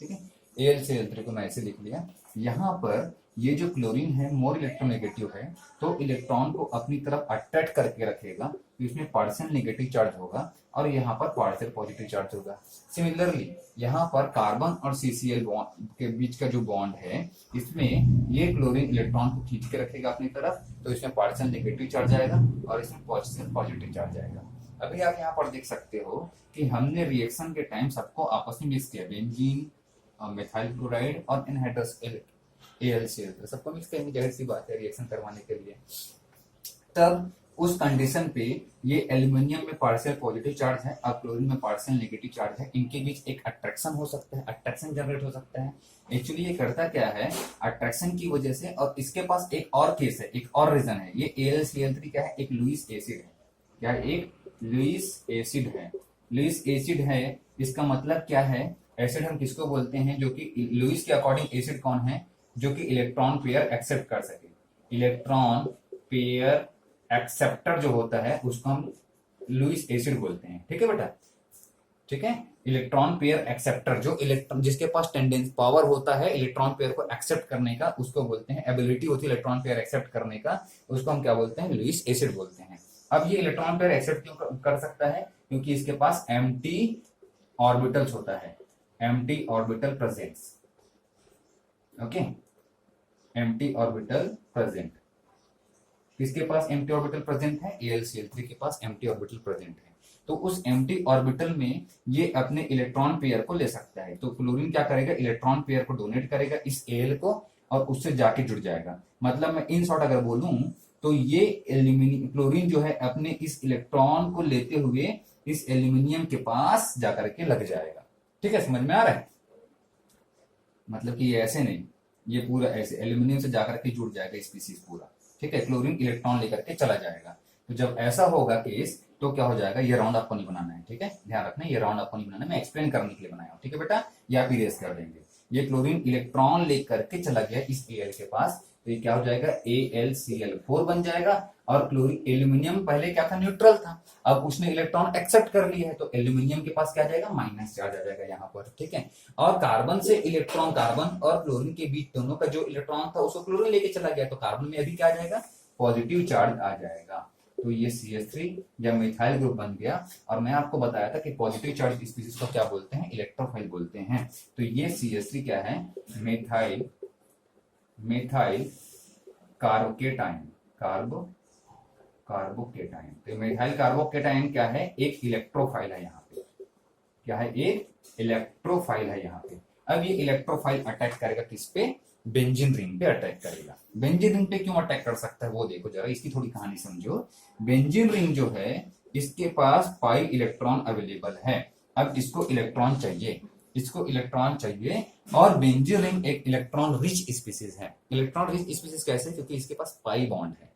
Speaker 1: ठीक है। AlCl3 को मैं ऐसे लिख लिया। यहाँ पर ये जो क्लोरीन है मोर इलेक्ट्रोनेगेटिव है, तो इलेक्ट्रॉन को अपनी तरफ अट्रैक्ट करके रखेगा, तो इसमें पार्शियल नेगेटिव चार्ज होगा और यहाँ पर पार्शियल पॉजिटिव चार्ज होगा। सिमिलरली यहाँ पर कार्बन और CCl बॉन्ड के बीच का जो बॉन्ड है, इसमें ये क्लोरीन इलेक्ट्रॉन को खींच के रखेगा अपनी तरफ, तो इसमें पार्शियल नेगेटिव चार्ज आएगा और इसमें पार्शियल पॉजिटिव चार्ज आएगा। अभी आप यहाँ पर देख सकते हो कि हमने रिएक्शन के टाइम सबको आपस में मिक्स किया, बेंजीन, मिथाइल क्लोराइड और एनहाइड्रस AlCl3 सबको मिक्स करेंगे, जाहिर सी बात है रिएक्शन करवाने के लिए। तब उस कंडीशन पे ये एल्यूमिनियम में पार्शियल पॉजिटिव चार्ज है और क्लोरीन में पार्शियल नेगेटिव चार्ज है, इनके बीच एक अट्रैक्शन हो सकता है, अट्रैक्शन जनरेट हो सकता है। एक्चुअली ये करता क्या है, अट्रैक्शन की वजह से, और इसके पास एक और केस है, एक और रीजन है। ये AlCl3 क्या है, एक लुईस एसिड है, क्या एक लुईस एसिड है। लुईस एसिड है, इसका मतलब क्या है, एसिड हम किसको बोलते हैं, जो कि लुईस के अकॉर्डिंग एसिड कौन है, जो कि इलेक्ट्रॉन पेयर एक्सेप्ट कर सके। इलेक्ट्रॉन पेयर एक्सेप्टर जो होता है उसको हम लुईस एसिड बोलते हैं। ठीक है बेटा, ठीक है। इलेक्ट्रॉन पेयर एक्सेप्टर, जो इलेक्ट्रॉन जिसके पास टेंडेंस पावर होता है इलेक्ट्रॉन पेयर को एक्सेप्ट करने का, उसको बोलते हैं, एबिलिटी होती है इलेक्ट्रॉन पेयर एक्सेप्ट करने का, उसको हम क्या बोलते हैं, लुईस एसिड बोलते हैं। अब ये इलेक्ट्रॉन पेयर एक्सेप्ट क्यों कर सकता है, क्योंकि इसके पास एम्प्टी ऑर्बिटल्स होता है, empty orbital presence. Okay, empty orbital present, किसके पास एम्प्टी ऑर्बिटल प्रेजेंट है, AlCl3 के पास एम्प्टी ऑर्बिटल प्रेजेंट है। तो उस एम्प्टी ऑर्बिटल में ये अपने इलेक्ट्रॉन पेयर को ले सकता है। तो क्लोरीन क्या करेगा, इलेक्ट्रॉन पेयर को डोनेट करेगा इस Al को, और उससे जाके जुड़ जाएगा। मतलब मैं इन शॉर्ट अगर बोलूं तो ये क्लोरीन जो है अपने इस इलेक्ट्रॉन को लेते हुए इस एल्यूमिनियम के पास जाकर के लग जाएगा। ठीक है, समझ में आ रहा है, मतलब कि ये ऐसे नहीं, ये पूरा ऐसे एल्यूमिनियम से जाकर के जुड़ जाएगा स्पीसीज पूरा। ठीक है, क्लोरीन इलेक्ट्रॉन लेकर के चला जाएगा। तो जब ऐसा होगा केस तो क्या हो जाएगा, ये राउंड आपको नहीं बनाना है। ठीक है, ध्यान रखना, ये राउंड आपको नहीं बनाना है, मैं एक्सप्लेन करने के लिए बनाया हूं। ठीक है बेटा, ये आप इरेज कर देंगे। ये क्लोरीन इलेक्ट्रॉन लेकर के चला गया इस Al के पास, तो ये क्या हो जाएगा, AlCl4 बन जाएगा। और क्लोरीन एल्यूमिनियम पहले क्या था, न्यूट्रल था, अब उसने इलेक्ट्रॉन एक्सेप्ट कर लिया है, तो एल्यूमिनियम के पास क्या आ जाएगा, माइनस चार्ज आ जाएगा यहाँ पर। ठीक है, और कार्बन से इलेक्ट्रॉन, कार्बन और क्लोरीन के बीच दोनों का जो इलेक्ट्रॉन था उसको क्लोरीन लेके चला गया, तो कार्बन में अभी क्या आ जाएगा, पॉजिटिव चार्ज आ जाएगा। तो ये CH3 या मिथाइल ग्रुप बन गया। और मैं आपको बताया था कि पॉजिटिव चार्ज स्पीसीज को क्या बोलते हैं, इलेक्ट्रोफाइल बोलते हैं। तो ये CH3 क्या है, मिथाइल कार्बोकेटाइन, कार्बोकेटाइन। तो मिथाइल कार्बोकेटाइन क्या है, एक इलेक्ट्रोफाइल है यहाँ पे, क्या है, एक इलेक्ट्रोफाइल है यहाँ पे। अब ये इलेक्ट्रोफाइल अटैक करेगा किस पे, बेंजीन रिंग पे अटैक करेगा। बेंजीन रिंग पे क्यों अटैक कर सकता है वो देखो जरा, इसकी थोड़ी कहानी समझो। बेंजीन रिंग जो है इसके पास पाई इलेक्ट्रॉन अवेलेबल है। अब इसको इलेक्ट्रॉन चाहिए, इसको इलेक्ट्रॉन चाहिए, और बेंजीन रिंग एक इलेक्ट्रॉन रिच स्पीसीज है। इलेक्ट्रॉन रिच स्पीसीज कैसे, क्योंकि इसके पास पाई बॉन्ड है,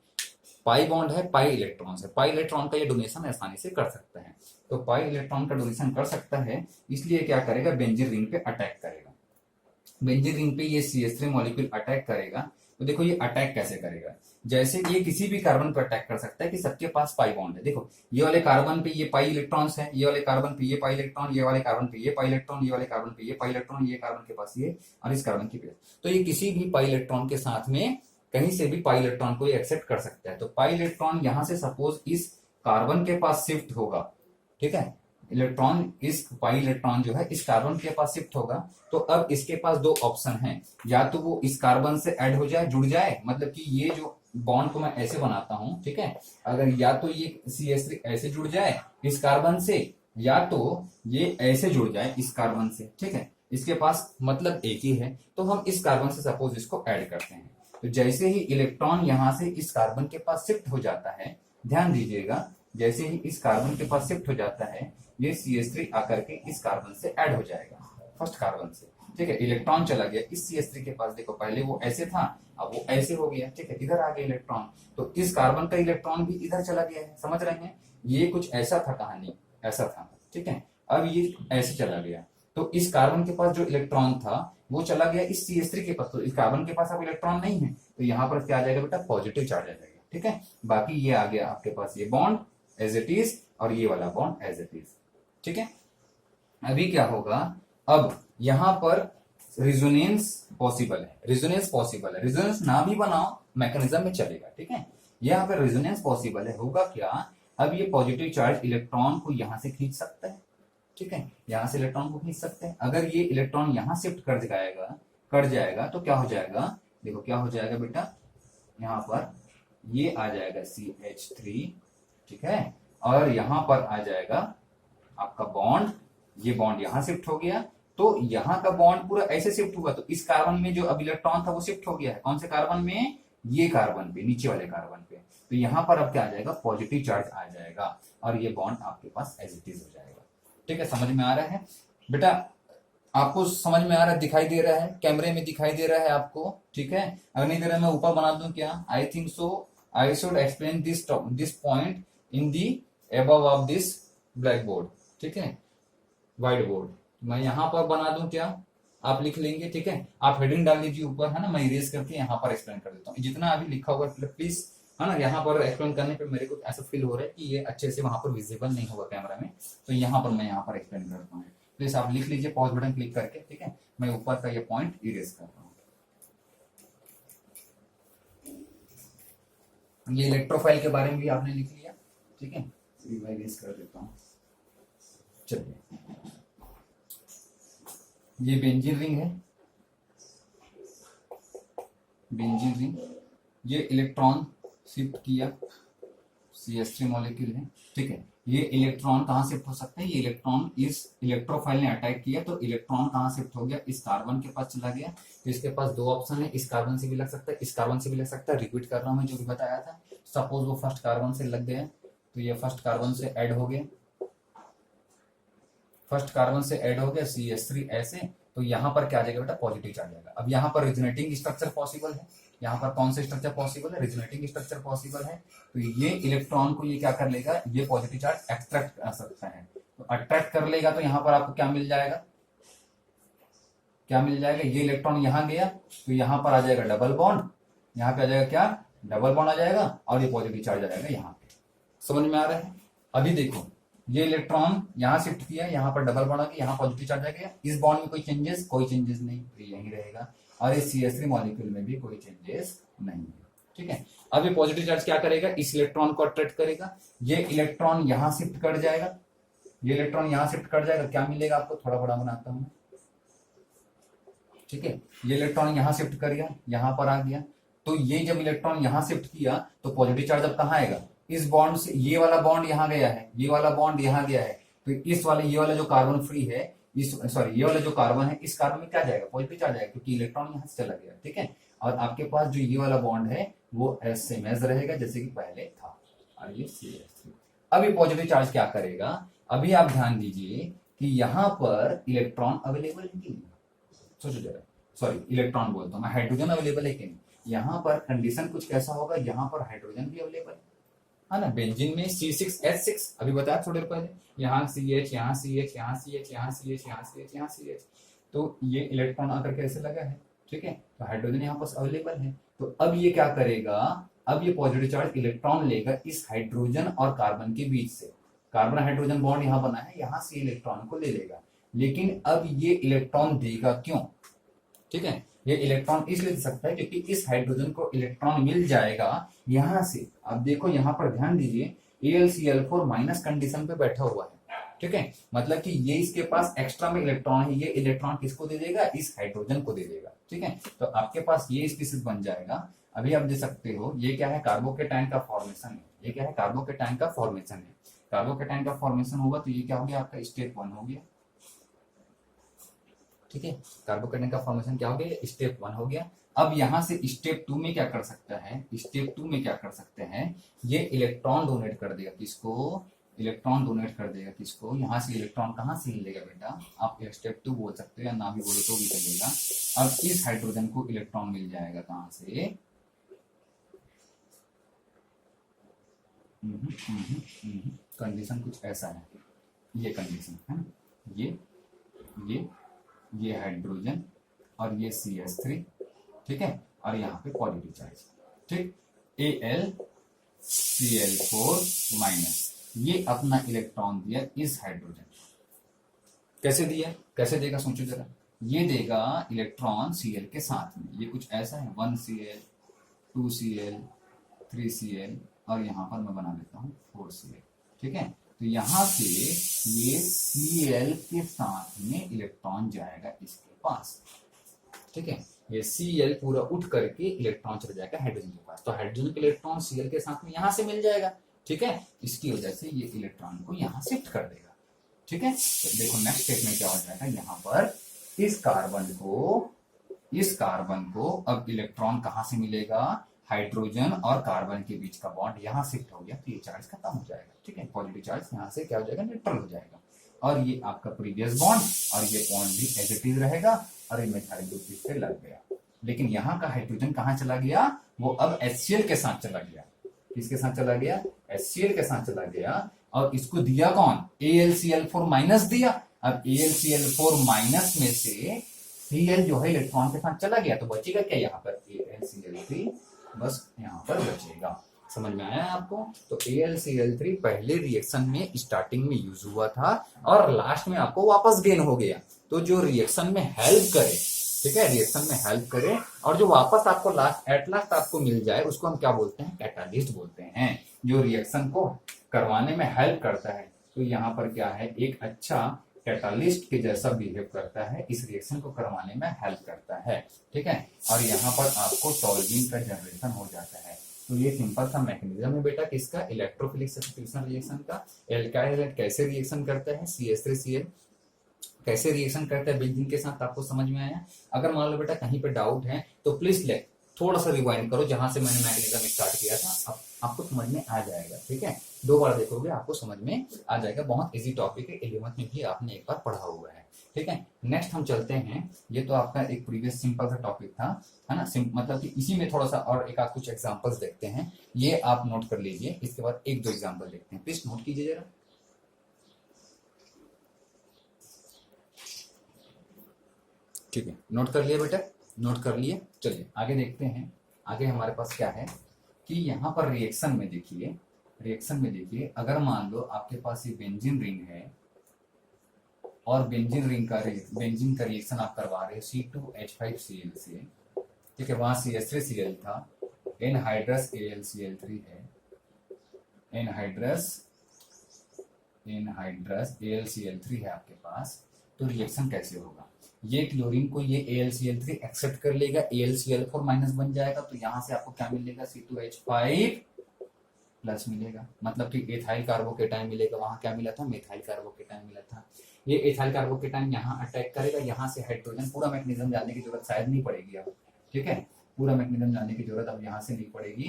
Speaker 1: पाई बॉन्ड है, पाई इलेक्ट्रॉन है। पाई इलेक्ट्रॉन का ये डोनेशन आसानी से कर सकता है, तो पाई इलेक्ट्रॉन का डोनेशन कर सकता है, इसलिए क्या करेगा, बेंजीन रिंग पे अटैक करेगा। बेंजीन रिंग पे ये CH3 मॉलिक्यूल अटैक करेगा। तो देखो ये अटैक कैसे करेगा, जैसे ये किसी भी कार्बन पर अटैक कर सकता है कि सबके पास पाई बॉन्ड है। देखो ये वाले कार्बन पे ये पाई इलेक्ट्रॉन्स है, ये वाले कार्बन पे ये पाई इलेक्ट्रॉन, ये वाले कार्बन पे ये पाई इलेक्ट्रॉन, ये वाले कार्बन पे ये पाई इलेक्ट्रॉन, ये कार्बन के पास ये, और इस कार्बन के पास। तो ये किसी भी पाई इलेक्ट्रॉन के साथ में कहीं से भी पाई इलेक्ट्रॉन को एक्सेप्ट कर सकता है। तो पाई इलेक्ट्रॉन यहां से सपोज इस कार्बन के पास शिफ्ट होगा, ठीक है, इलेक्ट्रॉन, इस पाई इलेक्ट्रॉन जो है इस कार्बन के पास शिफ्ट होगा। तो अब इसके पास दो ऑप्शन हैं, या तो वो इस कार्बन से ऐड हो जाए, जुड़ जाए, मतलब कि ये जो बॉन्ड को मैं ऐसे बनाता हूं, ठीक है, अगर या तो ये CH3 ऐसे जुड़ जाए इस कार्बन से, या तो ये ऐसे जुड़ जाए इस कार्बन से। ठीक है, इसके पास मतलब एक ही है, तो हम इस कार्बन से सपोज इसको ऐड करते हैं। तो जैसे ही इलेक्ट्रॉन यहां से इस कार्बन के पास शिफ्ट हो जाता है, ध्यान दीजिएगा, जैसे ही इस कार्बन के पास शिफ्ट हो जाता है, ये CH3 आकर के इस कार्बन से ऐड हो जाएगा, फर्स्ट कार्बन से। ठीक है, इलेक्ट्रॉन चला गया इस CH3 के पास, देखो पहले वो ऐसे था, अब वो ऐसे हो गया। ठीक है, इधर आ गया इलेक्ट्रॉन, तो इस कार्बन का इलेक्ट्रॉन भी इधर चला गया है। समझ रहे हैं, ये कुछ ऐसा था, कहानी ऐसा था। ठीक है, अब ये ऐसे चला गया, तो इस कार्बन के पास जो इलेक्ट्रॉन था वो चला गया इस CH3 के पास, तो इस कार्बन के पास अब इलेक्ट्रॉन नहीं है, तो यहाँ पर क्या आ जाएगा बेटा, पॉजिटिव चार्ज आ जाएगा। ठीक है, बाकी ये आ गया आपके पास ये बॉन्ड एज इट इज, और ये वाला बॉन्ड एज इट इज। ठीक है, अभी क्या होगा, अब यहां पर रिजोनेंस पॉसिबल है, रिजोनेंस पॉसिबल है, रिजोनेंस ना भी बनाओ मैकेनिज्म में चलेगा। ठीक है, यहां पर रेजोनेंस पॉसिबल है, होगा क्या, अब ये पॉजिटिव चार्ज इलेक्ट्रॉन को यहां से खींच सकता है। ठीक है, यहां से इलेक्ट्रॉन को खींच सकते हैं। अगर ये इलेक्ट्रॉन यहां शिफ्ट कर जाएगा तो क्या हो जाएगा, देखो क्या हो जाएगा बेटा, यहां पर ये आ जाएगा CH3, ठीक है, और यहां पर आ जाएगा आपका बॉन्ड, ये बॉन्ड यहां शिफ्ट हो गया, तो यहां का बॉन्ड पूरा ऐसे शिफ्ट हुआ, तो इस कार्बन में जो अब इलेक्ट्रॉन था वो शिफ्ट हो गया है, कौन से कार्बन में, ये कार्बन पे, नीचे वाले कार्बन पे। तो यहां पर अब क्या आ जाएगा, पॉजिटिव चार्ज आ जाएगा, और ये बॉन्ड आपके पास एज इट इज हो जाएगा। ठीक है, समझ में आ रहा है बेटा, आपको समझ में आ रहा है, दिखाई दे रहा है, कैमरे में दिखाई दे रहा है आपको। ठीक है, अगर नहीं दे रहा मैं ऊपर बना दूं क्या, I think so I should explain this point in the above of this black board, ठीक है, व्हाइट बोर्ड। मैं यहां पर बना दूं क्या, आप लिख लेंगे, ठीक है। आप हेडिंग डाल लीजिए ऊपर, है ना, मैं इरेज करके यहाँ पर एक्सप्लेन कर देता हूँ। जितना अभी लिखा हुआ प्लीज, है ना, यहाँ पर एक्सप्लेन करने पे मेरे को ऐसा फील हो रहा है कि ये अच्छे से वहां पर विजिबल नहीं होगा कैमरा में, तो यहाँ पर मैं यहाँ पर एक्सप्लेन करता हूँ। प्लीज आप लिख लीजिए पॉज बटन क्लिक करके, ठीक है। मैं ऊपर का ये पॉइंट इरेज करता हूँ। ये इलेक्ट्रोफाइल के बारे में भी आपने लिख लिया, ठीक है। मैं इरेज कर देता हूँ। चलिए, ये बेंजीन रिंग है, बेंजीन रिंग, ये इलेक्ट्रॉन शिफ्ट किया, CH3 मॉलिक्यूल है, ठीक है। ये इलेक्ट्रॉन कहाँ शिफ्ट हो सकता है, ये इलेक्ट्रॉन इस इलेक्ट्रोफाइल ने अटैक किया तो इलेक्ट्रॉन कहाँ शिफ्ट हो गया, इस कार्बन के पास चला गया। तो इसके पास दो ऑप्शन है, इस कार्बन से भी लग सकता है, इस कार्बन से भी लग सकता है। रिपीट कर रहा हूं मैं जो भी बताया था। सपोज वो फर्स्ट कार्बन से लग गया, तो ये फर्स्ट कार्बन से ऐड हो गया, फर्स्ट कार्बन से ऐड हो गया CH3 ऐसे, तो यहाँ पर क्या आ जाएगा बेटा, पॉजिटिव चार्ज आएगा। अब यहाँ पर रिजोनेटिंग स्ट्रक्चर पॉसिबल है, यहाँ पर कौन से स्ट्रक्चर पॉसिबल है, रिजोनेटिंग स्ट्रक्चर पॉसिबल है। तो ये इलेक्ट्रॉन को ये क्या कर लेगा, ये पॉजिटिव चार्ज अट्रैक्ट कर सकता है। तो अट्रैक्ट कर लेगा तो यहाँ पर आपको क्या मिल जाएगा, क्या मिल जाएगा, ये इलेक्ट्रॉन यहाँ गया तो यहाँ पर आ जाएगा डबल बॉन्ड, यहाँ पे आ जाएगा क्या, डबल बॉन्ड आ जाएगा, और ये पॉजिटिव चार्ज आ जाएगा यहाँ पे। समझ में आ रहा है। अभी देखो, ये इलेक्ट्रॉन यहाँ शिफ्ट किया, यहाँ पर डबल बॉन्ड आ गया, यहाँ पॉजिटिव चार्ज आ गया। इस बॉन्ड में कोई चेंजेस, कोई चेंजेस नहीं, तो यही रहेगा। और इस CH3 मॉलिक्यूल में भी कोई चेंजेस नहीं है, ठीक है। अब ये पॉजिटिव चार्ज क्या करेगा, इस इलेक्ट्रॉन को अट्रैक्ट करेगा। ये इलेक्ट्रॉन यहाँ शिफ्ट कर जाएगा, ये इलेक्ट्रॉन यहाँ शिफ्ट कर जाएगा, क्या मिलेगा आपको, थोड़ा बड़ा बनाता हूँ, ठीक है। ये इलेक्ट्रॉन यहाँ शिफ्ट कर गया, यहाँ पर आ गया, तो ये जब इलेक्ट्रॉन यहाँ शिफ्ट किया तो पॉजिटिव चार्ज अब कहाँ आएगा, इस बॉन्ड से, ये वाला बॉन्ड यहाँ गया है, ये वाला बॉन्ड यहाँ गया है, तो इस वाले, ये वाला जो कार्बन फ्री है, इस सॉरी ये वाला जो कार्बन है, इस कार्बन में क्या जाएगा, पॉजिटिव चार्ज आएगा, क्योंकि इलेक्ट्रॉन यहाँ से चला गया, ठीक है। और आपके पास जो ये वाला बॉन्ड है वो सेम एज रहेगा जैसे कि पहले था, और ये CH3। अब ये पॉजिटिव चार्ज क्या करेगा, अभी आप ध्यान दीजिए कि यहाँ पर इलेक्ट्रॉन अवेलेबल है कि नहीं, सोचो जरा, सॉरी इलेक्ट्रॉन बोलता हूँ मैं, हाइड्रोजन अवेलेबल है कि नहीं। यहाँ पर कंडीशन कुछ कैसा होगा, यहाँ पर हाइड्रोजन भी अवेलेबल है ना, बेंजीन में C6H6 अभी बताया थोड़ी देर पहले, यहाँ CH, यहाँ CH, यहाँ CH, यहाँ CH, यहाँ CH, यहाँ CH, तो ये इलेक्ट्रॉन आकर कैसे लगा है, ठीक है। तो हाइड्रोजन यहाँ पर अवेलेबल है। तो अब ये क्या करेगा, अब ये पॉजिटिव चार्ज इलेक्ट्रॉन लेगा इस हाइड्रोजन और कार्बन के बीच से, कार्बन हाइड्रोजन बॉन्ड यहाँ बना है, यहाँ से इलेक्ट्रॉन को ले लेगा। लेकिन अब ये इलेक्ट्रॉन देगा क्यों, ठीक है, ये इलेक्ट्रॉन इसलिए दे सकता है क्योंकि इस हाइड्रोजन को इलेक्ट्रॉन मिल जाएगा यहां से। अब देखो यहाँ पर ध्यान दीजिए, AlCl4 माइनस कंडीशन पे बैठा हुआ है, ठीक है, मतलब कि ये इसके पास एक्स्ट्रा में इलेक्ट्रॉन है, ये इलेक्ट्रॉन किसको दे देगा, इस हाइड्रोजन को दे देगा, ठीक है। तो आपके पास ये स्पीशीज बन जाएगा। अभी आप देख सकते हो ये क्या है, कार्बोकेटाइन का फॉर्मेशन है, ये क्या है, कार्बोकेटाइन का फॉर्मेशन है। कार्बोकेटाइन का फॉर्मेशन होगा तो ये क्या हो गया, आपका स्टेप 1 हो गया, ठीक है। कार्बोकेटाइन का फॉर्मेशन क्या हो गया, स्टेप 1 हो गया। अब यहां से स्टेप 2 में क्या कर सकता है, स्टेप 2 में क्या कर सकते हैं, ये इलेक्ट्रॉन डोनेट कर देगा किसको, इलेक्ट्रॉन डोनेट कर देगा किसको, यहां से इलेक्ट्रॉन कहां से लेगा बेटा, आप स्टेप 2 बोल सकते हो या ना भी बोलो तो भी चलेगा। अब इस हाइड्रोजन को इलेक्ट्रॉन मिल जाएगा कहां से, कंडीशन कुछ ऐसा है, ये कंडीशन है ना, ये हाइड्रोजन और ये CH3, ठीक है, और यहाँ पे पॉजिटिव चार्ज, ठीक, AlCl4 माइनस, ये अपना इलेक्ट्रॉन दिया इस हाइड्रोजन, कैसे दिया, कैसे देगा सोचो जरा, ये देगा इलेक्ट्रॉन Cl के साथ में, ये कुछ ऐसा है 1Cl 2Cl 3Cl और यहाँ पर मैं बना देता हूँ 4Cl, ठीक है। तो यहाँ से ये Cl के साथ में इलेक्ट्रॉन जाएगा इसके पास, ठीक है, ये Cl पूरा उठ करके इलेक्ट्रॉन चला जाएगा हाइड्रोजन के पास, तो हाइड्रोजन का इलेक्ट्रॉन Cl के साथ में यहाँ से मिल जाएगा, ठीक है। इसकी वजह से ये इलेक्ट्रॉन को यहाँ शिफ्ट कर देगा, ठीक है। तो देखो नेक्स्ट स्टेप में क्या हो जाएगा, यहाँ पर इस कार्बन को अब इलेक्ट्रॉन कहाँ से मिलेगा, हाइड्रोजन और कार्बन के बीच का बॉन्ड यहाँ शिफ्ट हो गया, तो ये चार्ज खत्म हो जाएगा, ठीक है, पॉजिटिव चार्ज यहाँ से क्या हो जाएगा, न्यूट्रल हो जाएगा, और ये आपका प्रीवियस बॉन्ड और ये बॉन्ड भी एज इट इज रहेगा, और ये मेथाइल ग्रुप इस पे लग गया। लेकिन यहाँ का हाइड्रोजन कहाँ चला गया, वो अब HCl के साथ चला गया, किसके साथ चला गया, HCl के साथ चला गया, और इसको दिया कौन, AlCl4 माइनस दिया। अब AlCl4 माइनस में से Cl जो है इलेक्ट्रॉन के साथ चला गया, तो बचेगा क्या यहाँ पर AlCl3, बस यहाँ पर बचेगा। समझ में आया आपको? तो AlCl3 पहले रिएक्शन में स्टार्टिंग में यूज हुआ था और लास्ट में आपको वापस गेन हो गया। तो जो रिएक्शन में हेल्प करे, ठीक है, रिएक्शन में हेल्प करे और जो वापस आपको एट लास्ट आपको मिल जाए, उसको हम क्या बोलते हैं, कैटालिस्ट बोलते हैं, जो रिएक्शन को करवाने में हेल्प करता है। तो यहाँ पर क्या है, एक अच्छा कैटालिस्ट के जैसा बिहेव करता है, इस रिएक्शन को करवाने में हेल्प करता है, ठीक है। और यहाँ पर आपको टॉल्यूइन का जनरेशन हो जाता है। तो ये सिंपल सा मैकेनिज्म है बेटा किसका, इलेक्ट्रोफिलिक सब्स्टिट्यूशन रिएक्शन का। एल्काइल हैलाइड कैसे रिएक्शन करता है, CH3Cl कैसे रिएक्शन करता है बेंजीन के साथ, आपको समझ में आया? अगर मान लो बेटा कहीं पे डाउट है तो प्लीज ले थोड़ा सा रिवाइंड करो, जहां से मैंने मैकेनिज्म स्टार्ट किया था, अब आपको समझ में आ जाएगा, ठीक है। 2 बार देखोगे आपको समझ में आ जाएगा, बहुत इजी टॉपिक है, 11th में भी आपने एक बार पढ़ा हुआ है, ठीक है। नेक्स्ट हम चलते हैं, ये तो आपका एक प्रीवियस सिंपल सा टॉपिक था, है ना, मतलब कि इसी में थोड़ा सा और एक आध कुछ एग्जाम्पल्स देखते हैं, ये आप नोट कर लीजिए। इसके बाद 1-2 एग्जाम्पल देखते हैं, प्लीज नोट कीजिए जरा। ठीक है, नोट कर लिए बेटा, नोट कर लिए। चलिए आगे देखते हैं, आगे हमारे पास क्या है कि यहाँ पर रिएक्शन में देखिए, रिएक्शन में देखिए, अगर मान लो आपके पास ये बेंजीन रिंग है और बेंजीन का रिएक्शन आप करवा रहे हो C2H5Cl से, ठीक है, वहां CH3Cl था, एनहाइड्रस AlCl3 है, एनहाइड्रस AlCl3 है आपके पास। तो रिएक्शन कैसे होगा, ये क्लोरीन को ये AlCl3 एक्सेप्ट कर लेगा, AlCl4 माइनस बन जाएगा, तो यहां से आपको क्या मिलेगा, C2H5 प्लस मिलेगा, मतलब कि एथाइल कार्बोकेटाइन मिलेगा। वहां क्या मिला था, मेथाइल कार्बोकेटाइन मिला था। ये एथाइल कार्बोकेटाइन यहाँ अटैक करेगा, यहाँ से हाइड्रोजन, पूरा मैकेनिज्म जानने की जरूरत शायद नहीं पड़ेगी अब, ठीक है, पूरा मैकेनिज्म जानने की जरूरत अब यहाँ से नहीं पड़ेगी,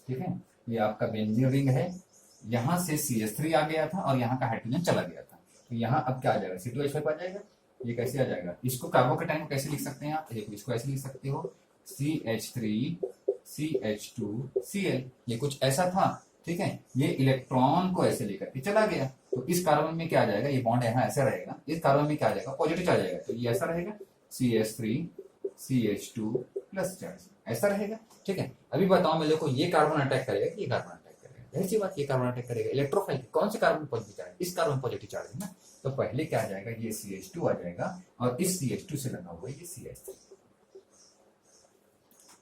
Speaker 1: ठीक है। ये आपका बेंजीन रिंग है, यहाँ से CH3 आ गया था और यहाँ का हाइड्रोजन चला गया था, तो यहाँ अब क्या आ जाएगा, C2H5 आ जाएगा। ये कैसे आ जाएगा, इसको कार्बोकेटाइन को कैसे लिख सकते हैं आप, देखो इसको ऐसे लिख सकते हो, CH3CH2Cl, ये कुछ ऐसा था, ठीक है। ये इलेक्ट्रॉन को ऐसे लेकर के चला गया, तो इस कार्बन में क्या आ जाएगा, ये बॉन्ड यहाँ ऐसा रहेगा, इस कार्बन में क्या आ जाएगा, पॉजिटिव चार्ज आएगा, तो ये ऐसा रहेगा CH3CH2 प्लस चार्ज, ऐसा रहेगा, ठीक है। अभी बताओ मेरे को, ये कार्बन अटैक करेगा कि ये कार्बन अटैक करेगा, ऐसी बात, ये कार्बन अटैक करेगा। इलेक्ट्रोफाइल कौन से कार्बन पॉजिटिव चार्ज, इस कार्बन पॉजिटिव चार्ज है ना, तो पहले क्या आ जाएगा, ये CH2 आ जाएगा और इस CH2 से लगा हुआ ये CH3,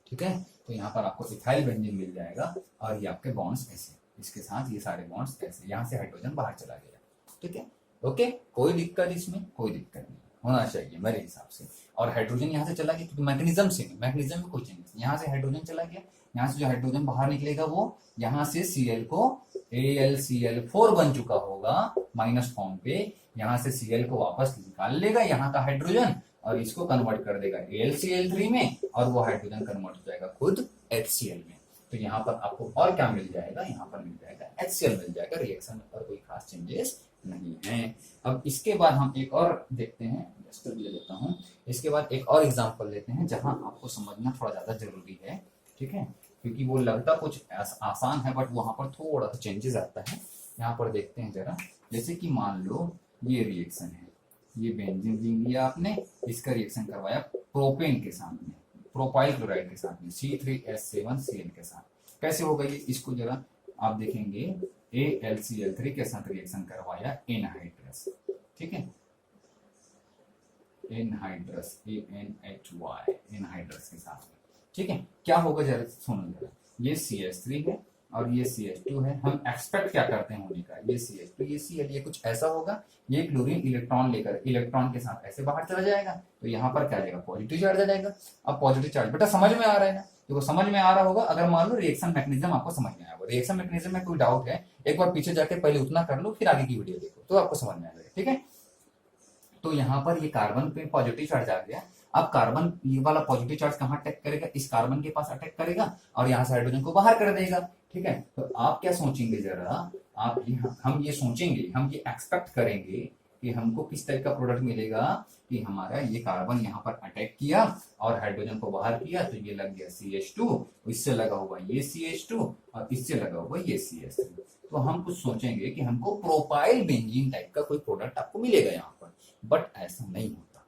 Speaker 1: ठीक है। तो यहाँ पर आपको इथाइल बेंजीन मिल जाएगा और ये आपके बॉन्ड्स ऐसे, इसके साथ ये सारे बॉन्ड्स ऐसे, यहाँ से हाइड्रोजन बाहर चला गया, ठीक है, ओके। कोई दिक्कत इसमें, कोई दिक्कत नहीं होना चाहिए मेरे हिसाब से। और हाइड्रोजन यहाँ से चला गया, क्योंकि मैकेनिज्म से नहीं, मैकेनिज्म में कोई चेंज नहीं, यहाँ से हाइड्रोजन चला गया, यहाँ से जो हाइड्रोजन बाहर निकलेगा वो यहाँ से Cl को AlCl4 बन चुका होगा माइनस फॉर्म पे, यहाँ से Cl को वापस निकाल लेगा यहाँ का हाइड्रोजन और इसको कन्वर्ट कर देगा AlCl3 में, और वो हाइड्रोजन कन्वर्ट हो जाएगा खुद HCl में। तो यहाँ पर आपको और क्या मिल जाएगा, यहाँ पर मिल जाएगा HCl मिल जाएगा, रिएक्शन में और कोई खास चेंजेस नहीं है। अब इसके बाद हम एक और देखते हैं, ले लेता हूँ, इसके बाद एक और एग्जांपल लेते हैं जहां आपको समझना थोड़ा ज्यादा जरूरी है, ठीक है, क्योंकि वो लगता कुछ आसान है बट वहां पर थोड़ा सा चेंजेस आता है। यहाँ पर देखते हैं जरा, जैसे कि मान लो ये रिएक्शन है, ये बेंजीन रिंग लिया आपने, इसका रिएक्शन करवाया प्रोपेन के साथ में, प्रोपाइल क्लोराइड के साथ में, C3H7Cl के साथ। कैसे होगा ये, इसको जरा आप देखेंगे, AlCl3 के साथ रिएक्शन करवाया एनहाइड्रस, ठीक है, एनहाइड्रस ANHY, एनहाइड्रस के साथ में, ठीक है। क्या होगा जरा सुनो जरा, ये CH3 है और ये CH2 है, हम एक्सपेक्ट क्या करते हैं होने का, ये CH2 ये Cl, ये कुछ ऐसा होगा, ये क्लोरीन इलेक्ट्रॉन लेकर इलेक्ट्रॉन के साथ ऐसे बाहर चला जाएगा, तो यहाँ पर क्या आ जाएगा, पॉजिटिव चार्ज आ जाएगा। अब पॉजिटिव चार्ज बेटा समझ में आ रहा है ना, तो समझ में आ रहा होगा, अगर मान लो रिएक्शन मैकेनिज्म आपको समझ में आया, रिएक्शन मैकेनिज्म में कोई डाउट है एक बार पीछे जाके पहले उतना कर लो, फिर आगे की वीडियो देखो तो आपको समझ में आ जाएगा, ठीक है। तो यहाँ पर ये कार्बन पे पॉजिटिव चार्ज आ गया, अब कार्बन ये वाला पॉजिटिव चार्ज कहाँ अटैक करेगा, इस कार्बन के पास अटैक करेगा और यहाँ से हाइड्रोजन को बाहर कर देगा, ठीक है। तो आप क्या सोचेंगे जरा, आप हम ये सोचेंगे, हम ये एक्सपेक्ट करेंगे कि हमको किस टाइप का प्रोडक्ट मिलेगा, कि हमारा ये कार्बन यहाँ पर अटैक किया और हाइड्रोजन को बाहर किया, तो ये लग गया CH2, इससे लगा हुआ ये CH2 और इससे लगा हुआ ये CH3, तो हम कुछ सोचेंगे कि हमको प्रोपाइल बेंजीन टाइप का कोई प्रोडक्ट आपको मिलेगा यहाँ पर, बट ऐसा नहीं होता।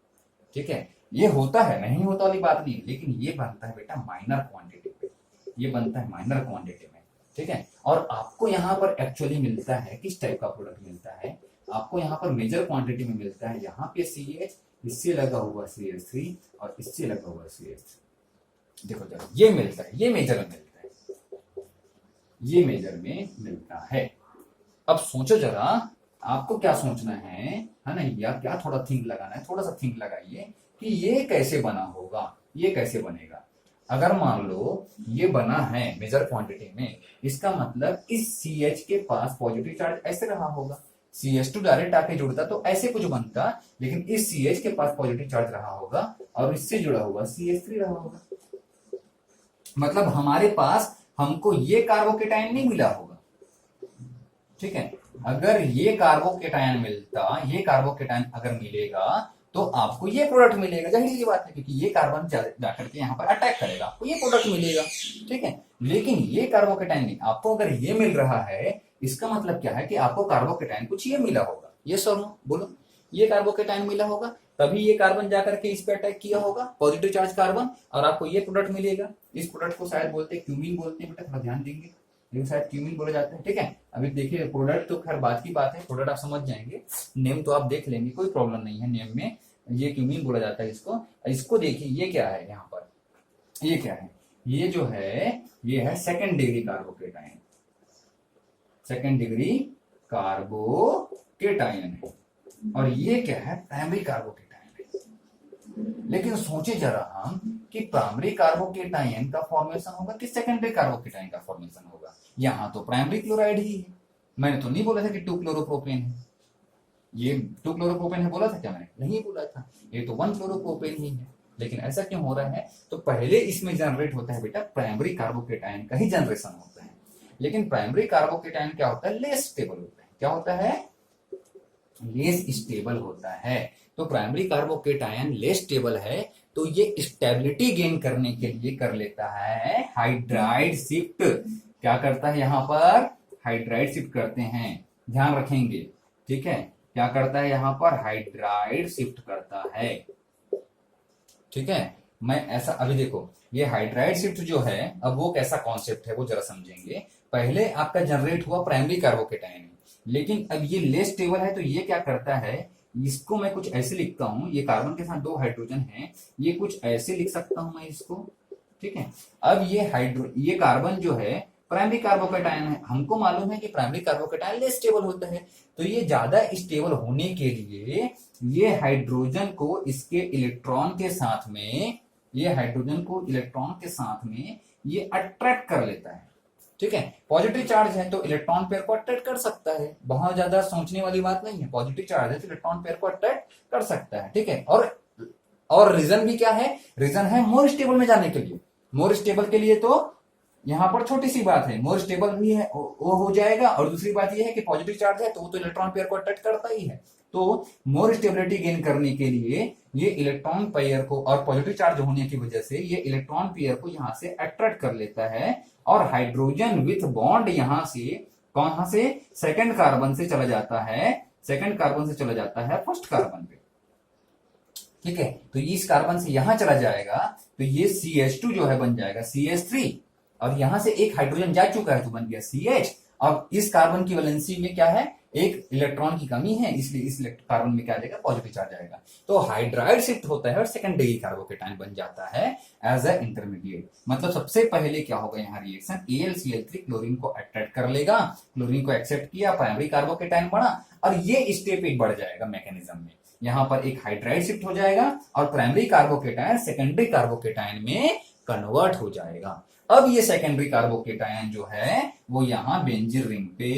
Speaker 1: ठीक है, ये होता है, नहीं होता वाली बात नहीं है, लेकिन ये बनता है बेटा माइनर क्वांटिटी पे, ये बनता है माइनर क्वांटिटी में। ठीक है, और आपको यहाँ पर एक्चुअली मिलता है किस टाइप का प्रोडक्ट मिलता है, आपको यहाँ पर मेजर क्वांटिटी में मिलता है, यहाँ पे CH, इससे लगा हुआ CH3 और इससे लगा हुआ CH3। देखो जरा, ये मिलता है, ये मेजर में मिलता है, ये मेजर में मिलता है। अब सोचो जरा, आपको क्या सोचना है ना, या क्या थोड़ा थिंक लगाना है, थोड़ा सा थिंक लगाइए कि ये कैसे बना होगा, ये कैसे बनेगा। अगर मान लो ये बना है मेजर क्वांटिटी में, इसका मतलब इस CH के पास पॉजिटिव चार्ज ऐसे रहा होगा, CH2 डायरेक्ट आके जुड़ता तो ऐसे कुछ बनता, लेकिन इस CH के पास पॉजिटिव चार्ज रहा होगा और इससे जुड़ा हुआ CH3 रहा होगा। मतलब हमारे पास हमको ये कार्बोकेटाइन नहीं मिला होगा। ठीक है, अगर ये कार्बोकेटाइन मिलता, ये कार्बोकेटाइन अगर मिलेगा तो आपको ये प्रोडक्ट मिलेगा, जाहिर सी बात है, क्योंकि ये कार्बन जाकर के यहाँ पर अटैक करेगा, आपको ये प्रोडक्ट मिलेगा। ठीक है, लेकिन ये कार्बोकेटाइन नहीं, आपको अगर ये मिल रहा है, इसका मतलब क्या है कि आपको कार्बोकेटाइन कुछ ये मिला होगा। ये सर बोलो, ये कार्बोकेटाइन मिला होगा, तभी ये कार्बन जाकर के इस पे अटैक किया होगा, पॉजिटिव चार्ज कार्बन, और आपको ये प्रोडक्ट मिलेगा। इस प्रोडक्ट को शायद बोलते हैं क्यूमीन बोलते हैं, बेटा थोड़ा ध्यान देंगे, लेकिन शायद क्यूमीन बोले जाते हैं। ठीक है, अभी देखिए प्रोडक्ट तो खैर बात की बात है, प्रोडक्ट आप समझ जाएंगे, नेम तो आप देख लेंगे, कोई प्रॉब्लम नहीं है नेम में, ये क्यूमीन बोला जाता है इसको। इसको देखिए, ये क्या है यहाँ पर, ये क्या है, ये जो है ये है second degree carbocation, second degree carbocation है, और ये क्या है, प्राइमरी कार्बोकेटाइन है। लेकिन सोचे जरा हम कि प्राइमरी कार्बोकेटाइन का फॉर्मेशन होगा कि सेकेंडरी कार्बोकेटाइन का फॉर्मेशन होगा। यहाँ तो प्राइमरी क्लोराइड ही है, मैंने तो नहीं बोला था कि 2 क्लोरोप्रोपेन है, ये 2 क्लोरोप्रोपेन है बोला था क्या मैंने, नहीं बोला था, ये तो 1 क्लोरोप्रोपेन ही है। लेकिन ऐसा क्यों हो रहा है, तो पहले इसमें जनरेट होता है बेटा प्राइमरी कार्बोकेटाइन का ही जनरेशन होता है, लेकिन प्राइमरी कार्बोकेटाइन क्या होता है, लेस स्टेबल होता है। क्या होता है, लेस स्टेबल होता है। तो प्राइमरी कार्बोकेटाइन लेस स्टेबल है, तो ये स्टेबिलिटी गेन करने के लिए कर लेता है हाइड्राइड शिफ्ट। क्या करता है यहाँ पर, हाइड्राइड शिफ्ट करते हैं, ध्यान रखेंगे। ठीक है, क्या करता है यहाँ पर, हाइड्राइड शिफ्ट करता है। ठीक है, मैं ऐसा, अभी देखो ये हाइड्राइड शिफ्ट जो है, अब वो कैसा कॉन्सेप्ट है वो जरा समझेंगे। पहले आपका जनरेट हुआ प्राइमरी कार्बोकेटाइन, लेकिन अब ये लेस स्टेबल है, तो ये क्या करता है, इसको मैं कुछ ऐसे लिखता हूं, ये कार्बन के साथ 2 हाइड्रोजन है, ये कुछ ऐसे लिख सकता हूं मैं इसको। ठीक है, अब ये कार्बन जो है प्राइमरी कार्बोकेटाइन है, हमको मालूम है कि प्राइमरी कार्बोकेटाइन लेस स्टेबल होता है, तो ये ज्यादा स्टेबल होने के लिए ये हाइड्रोजन को इसके इलेक्ट्रॉन के साथ में, ये हाइड्रोजन को इलेक्ट्रॉन के साथ में ये अट्रैक्ट कर लेता है। ठीक है, पॉजिटिव चार्ज है तो इलेक्ट्रॉन पेयर को अट्रैक्ट कर सकता है, बहुत ज्यादा सोचने वाली बात नहीं है, पॉजिटिव चार्ज है तो इलेक्ट्रॉन पेयर को अट्रैक्ट कर सकता है। ठीक है, और रीजन भी क्या है, रीजन है मोर स्टेबल में जाने के लिए। मोर स्टेबल के लिए तो यहाँ पर छोटी सी बात है, मोर स्टेबल भी है वो हो जाएगा, और दूसरी बात ये है कि पॉजिटिव चार्ज है तो वो तो इलेक्ट्रॉन पेयर को अट्रैक्ट करता ही है। तो मोर स्टेबिलिटी गेन करने के लिए ये इलेक्ट्रॉन पेयर को, और पॉजिटिव चार्ज होने की वजह से ये इलेक्ट्रॉन पेयर को यहाँ से अट्रैक्ट कर लेता है, और हाइड्रोजन विथ बॉन्ड यहाँ से, कहां से, सेकंड कार्बन से चला जाता है, सेकंड कार्बन से चला जाता है फर्स्ट कार्बन पे। ठीक है, तो इस कार्बन से यहां चला जाएगा, तो ये CH2 जो है बन जाएगा CH3, और यहां से एक हाइड्रोजन जा चुका है तो बन गया CH। अब इस कार्बन की वैलेंसी में क्या है, एक इलेक्ट्रॉन की कमी है, इसलिए इस कार्बन में क्या जाएगा, पॉजिटिव चार्ज आएगा, तो हाइड्राइड शिफ्ट होता है और सेकंड डिग्री कार्बोकेटाइन बन जाता है एज अ इंटरमीडिएट। मतलब सबसे पहले क्या होगा यहाँ रिएक्शन, AlCl3 क्लोरीन को अट्रैक्ट कर लेगा, क्लोरीन को एक्सेप्ट किया, प्राइमरी कार्बोकेटाइन बना, और ये स्टेप एक बढ़ जाएगा मैकेनिज्म में, यहाँ पर एक हाइड्राइड शिफ्ट हो जाएगा और प्राइमरी कार्बोकेटाइन सेकेंडरी कार्बोकेटाइन में कन्वर्ट हो जाएगा। अब ये सेकेंडरी कार्बोकेटाइन जो है वो यहाँ बेंजीन रिंग पे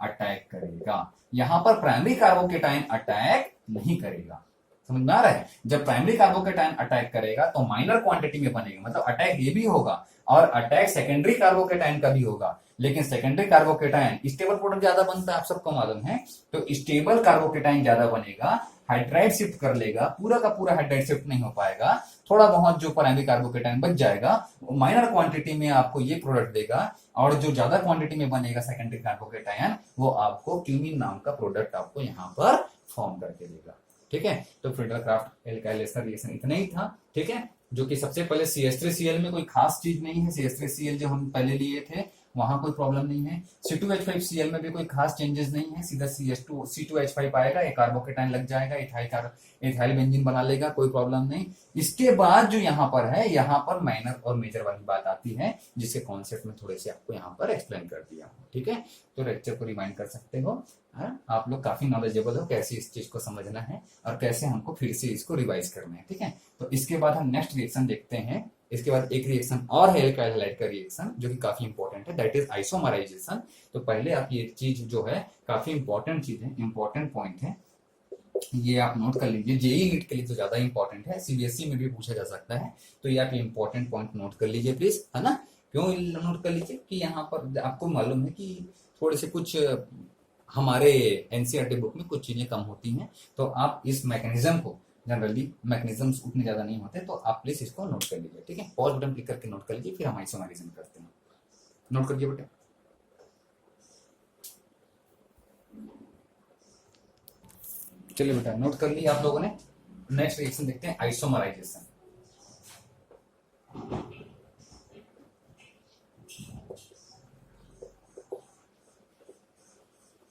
Speaker 1: अटैक करेगा, यहाँ पर प्राइमरी कार्बोकेटाइन अटैक नहीं करेगा। समझ में आ रहा है, जब प्राइमरी कार्बोकेटाइन अटैक करेगा तो माइनर क्वांटिटी में बनेगा, मतलब अटैक ये भी होगा और अटैक सेकेंडरी कार्बोकेटाइन का भी होगा, लेकिन सेकेंडरी कार्बोकेटाइन स्टेबल प्रोडक्ट ज्यादा बनता है, आप सबको मालूम है, तो स्टेबल कार्बोकेटाइन ज्यादा बनेगा, हाइड्राइड शिफ्ट कर लेगा, पूरा का पूरा हाइड्राइड शिफ्ट नहीं हो पाएगा, थोड़ा बहुत जो प्राइमरी कार्बोकेटाइन बच जाएगा वो माइनर क्वांटिटी में आपको ये प्रोडक्ट देगा, और जो ज्यादा क्वांटिटी में बनेगा सेकेंडरी कार्बोकेटाइन वो आपको क्यूमीन नाम का प्रोडक्ट आपको यहाँ पर फॉर्म करके देगा। ठीक है, तो फ्रीडल-क्राफ्ट एल्काइल एस्टर रिएक्शन इतना ही था। ठीक है, जो कि सबसे पहले CH3Cl में कोई खास चीज नहीं है, CH3Cl जो हम पहले लिए थे वहां कोई प्रॉब्लम नहीं है। C2H5Cl में भी कोई खास चेंजेस नहीं है, सीधा C2H5 आएगा, एक कार्बोकेटाइन लग जाएगा, इथाइल बेंजीन बना लेगा, कोई प्रॉब्लम नहीं। इसके बाद जो यहाँ पर है, यहाँ पर माइनर और मेजर वाली बात आती है, जिसके कॉन्सेप्ट में थोड़े से आपको यहाँ पर एक्सप्लेन कर दिया हूँ। ठीक है, तो लेक्चर को रिमाइंड कर सकते हो। आप लोग काफी नॉलेजेबल हो कैसे इस चीज को समझना है और कैसे हमको फिर से इसको रिवाइज करना है। ठीक है, तो इसके बाद हम नेक्स्ट रिएक्शन देखते हैं। इसके बाद एक रिएक्शन और है एल्काइल हैलाइड का रिएक्शन, जो कि काफी इंपॉर्टेंट है, दैट इज आइसोमराइजेशन। तो पहले आप ये चीज जो है काफी इंपॉर्टेंट चीज है, इंपॉर्टेंट पॉइंट है, ये आप नोट कर लीजिए। जेईई नीट के लिए तो ज्यादा इंपॉर्टेंट है, सीबीएसई में भी पूछा जा सकता है, तो ये आप इंपॉर्टेंट पॉइंट नोट कर लीजिए प्लीज, है ना। क्यों नोट कर लीजिए कि यहाँ पर आपको मालूम है कि थोड़े से कुछ हमारे एनसीईआरटी बुक में कुछ चीजें कम होती हैं, तो आप इस मैकेनिज्म को, जनरली मैकेनिज्म्स उतने ज्यादा नहीं होते, तो आप प्लीज इसको नोट कर लीजिए। ठीक है, पॉज बटन क्लिक करके नोट कर लीजिए, फिर हम आइसोमराइजेशन करते हैं। नोट करिए बेटा। चलिए बेटा, नोट कर लिया आप लोगों ने। नेक्स्ट रिएक्शन देखते हैं, आइसोमराइजेशन।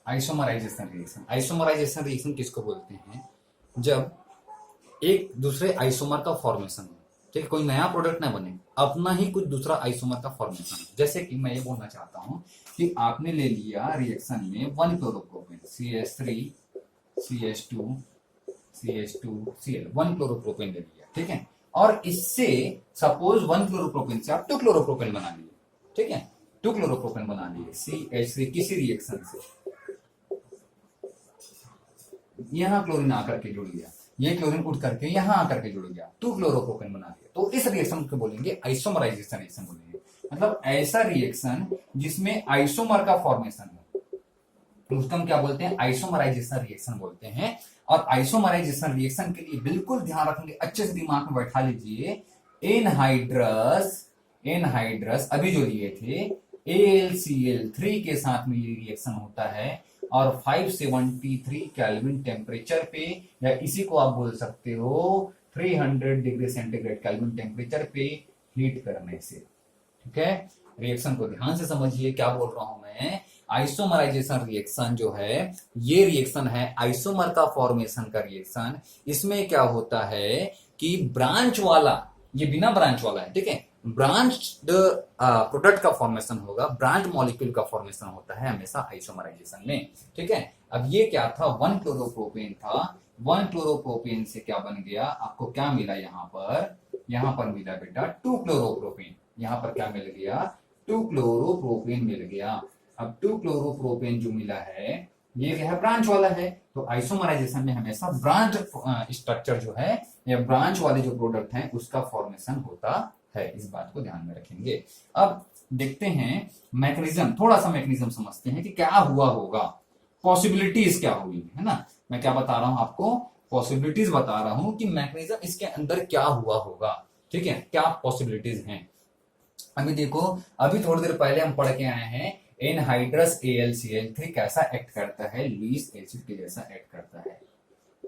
Speaker 1: आइसोमराइजेशन रिएक्शन किसको बोलते हैं? जब एक दूसरे आइसोमर का फॉर्मेशन हो, ठीक है, कोई नया प्रोडक्ट ना बने, अपना ही कुछ दूसरा आइसोमर का फॉर्मेशन हो। जैसे कि मैं ये बोलना चाहता हूं कि आपने ले लिया रिएक्शन में 1 chloropropane, CH3 CH2 CH2Cl, 1 chloropropane ले लिया। ठीक है, और इससे सपोज 1 क्लोरोप्रोपेन से आप 2 क्लोरोप्रोपेन बना लिए। ठीक है, 2 क्लोरोप्रोपेन बना लिए CH3 किसी रिएक्शन से, यहां क्लोरीन आकर के जुड़ गया, ये क्लोरीन उठ करके यहां आकर के जुड़ गया, 2 क्लोरोप्रोपेन बना दिया, तो इस रिएक्शन को बोलेंगे आइसोमराइजेशन रिएक्शन बोलेंगे। मतलब ऐसा रिएक्शन जिसमें आइसोमर का फॉर्मेशन हो, तो उसको हम क्या बोलते हैं? आइसोमराइजेशन रिएक्शन बोलते हैं। और आइसोमराइजेशन रिएक्शन के लिए बिल्कुल ध्यान रखेंगे, अच्छे से दिमाग में बैठा लीजिए, एनहाइड्रस अभी जो लिए थे AlCl3 के साथ में ये रिएक्शन होता है, और 573 केल्विन टेम्परेचर पे, या इसी को आप बोल सकते हो 300 डिग्री सेंटीग्रेड केल्विन टेम्परेचर पे हीट करने से। ठीक है, रिएक्शन को ध्यान से समझिए, क्या बोल रहा हूं मैं। आइसोमराइजेशन रिएक्शन जो है, ये रिएक्शन है आइसोमर का फॉर्मेशन का रिएक्शन। इसमें क्या होता है कि ब्रांच वाला, ये बिना ब्रांच वाला है, ठीक है, ब्रांच्ड प्रोडक्ट का फॉर्मेशन होगा, ब्रांच मॉलिक्यूल का फॉर्मेशन होता है हमेशा आइसोमराइजेशन में। ठीक है, अब ये क्या था? 1 क्लोरोप्रोपेन था, 1 क्लोरोप्रोपेन से क्या बन गया? आपको क्या मिला यहाँ पर मिला बेटा 2 क्लोरोप्रोपेन। यहाँ पर क्या मिल गया? 2 क्लोरोप्रोपेन मिल गया। अब 2 क्लोरोप्रोपेन जो मिला है, ये क्या है? ब्रांच वाला है। तो आइसोमराइजेशन में हमेशा ब्रांच स्ट्रक्चर जो है, या ब्रांच वाले जो प्रोडक्ट हैं उसका फॉर्मेशन होता है, इस बात को ध्यान में रखेंगे। अब देखते हैं मैकेनिज्म, थोड़ा सा मैकेनिज्म समझते हैं कि क्या हुआ होगा, पॉसिबिलिटीज क्या हुई है ना। मैं क्या बता रहा हूं आपको? पॉसिबिलिटीज बता रहा हूं कि मैकेनिज्म इसके अंदर क्या हुआ होगा। ठीक है, क्या पॉसिबिलिटीज हैं। अभी देखो, अभी थोड़ी देर पहले हम पढ़ के आए हैं एनहाइड्रस AlCl3 कैसा एक्ट करता है? लुईस एसिड के जैसा एक्ट करता है।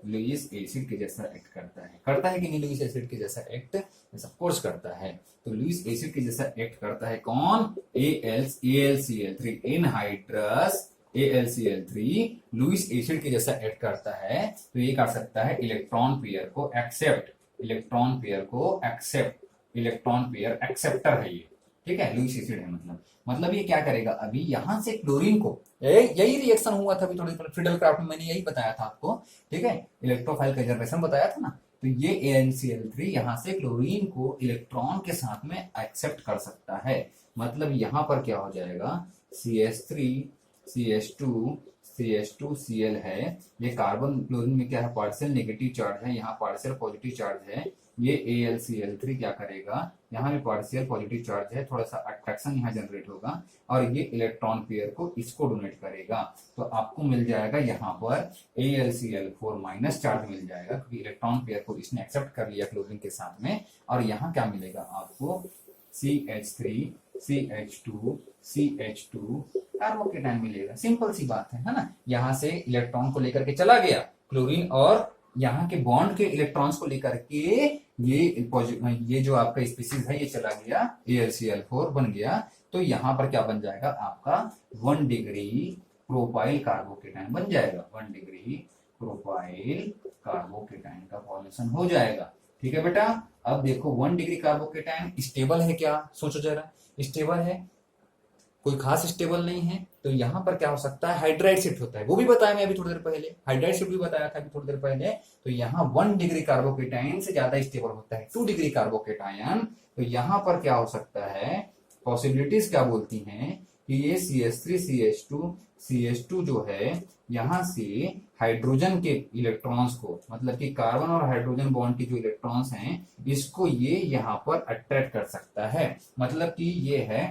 Speaker 1: लुईस एसिड के जैसा एक्ट करता है कि नहीं? लुईस एसिड के जैसा एक्ट ऑफ कोर्स करता है। तो लुईस एसिड के जैसा एक्ट करता है कौन? AlCl3, anhydrous AlCl3 Lewis acid के जैसा एक्ट करता है। तो ये कर सकता है इलेक्ट्रॉन पेयर को एक्सेप्टर है ये। ठीक है, लुईस एसिड है, मतलब ये क्या करेगा? अभी यहां से क्लोरीन को, यही रिएक्शन हुआ था अभी थोड़ी देर फ्रीडल-क्राफ्ट में, मैंने यही बताया था आपको। ठीक है, इलेक्ट्रोफाइल कंजर्वेशन बताया था ना। तो ये AlCl3 यहां से क्लोरीन को इलेक्ट्रॉन के साथ में एक्सेप्ट कर सकता है। मतलब यहां पर क्या हो जाएगा? CH3 CH2 CH2Cl है, ये कार्बन क्लोरीन में क्या है? पार्शियल नेगेटिव चार्ज है, यहाँ पार्शियल पॉजिटिव चार्ज है, ये AlCl3 क्या करेगा, यहाँ भी पार्शियल पॉजिटिव चार्ज है, थोड़ा सा अट्रैक्शन यहाँ जनरेट होगा और ये इलेक्ट्रॉन पेयर को इसको डोनेट करेगा। तो आपको मिल जाएगा यहाँ पर AlCl4 माइनस चार्ज मिल जाएगा, क्योंकि इलेक्ट्रॉन पेयर को इसने एक्सेप्ट कर लिया क्लोरीन के साथ में। और यहाँ क्या मिलेगा आपको, CH3 CH2 CH2 कार्बोकेटाइन मिलेगा। सिंपल सी बात है ना। यहाँ से इलेक्ट्रॉन को लेकर के चला गया क्लोरीन और यहाँ के बॉन्ड के इलेक्ट्रॉन्स को लेकर के ये जो आपका स्पीसीज है ये चला गया, AlCl4 बन गया। तो यहाँ पर क्या बन जाएगा आपका 1 डिग्री प्रोपाइल कार्बोकेटाइन बन जाएगा। 1 डिग्री प्रोपाइल कार्बोकेटाइन का फॉर्मेशन हो जाएगा। ठीक है बेटा। अब देखो 1 डिग्री कार्बोकेटाइन स्टेबल है क्या, सोचो जरा। स्टेबल है, कोई खास स्टेबल नहीं है। तो यहाँ पर क्या हो सकता है, हाइड्राइड शिफ्ट होता है, वो भी बताया मैं अभी थोड़ी देर पहले, हाइड्राइड शिफ्ट भी बताया था अभी थोड़ी देर पहले। तो यहाँ 1 डिग्री कार्बोकेटाइन से ज्यादा स्टेबल होता है 2 डिग्री कार्बोकेटाइन। तो यहाँ पर क्या हो सकता है, पॉसिबिलिटीज क्या बोलती हैं कि ये CH3 CH2 जो है यहाँ से हाइड्रोजन के इलेक्ट्रॉन्स को, मतलब कि कार्बन और हाइड्रोजन बॉन्ड के जो इलेक्ट्रॉन्स हैं इसको ये यहाँ पर अट्रैक्ट कर सकता है। मतलब कि ये है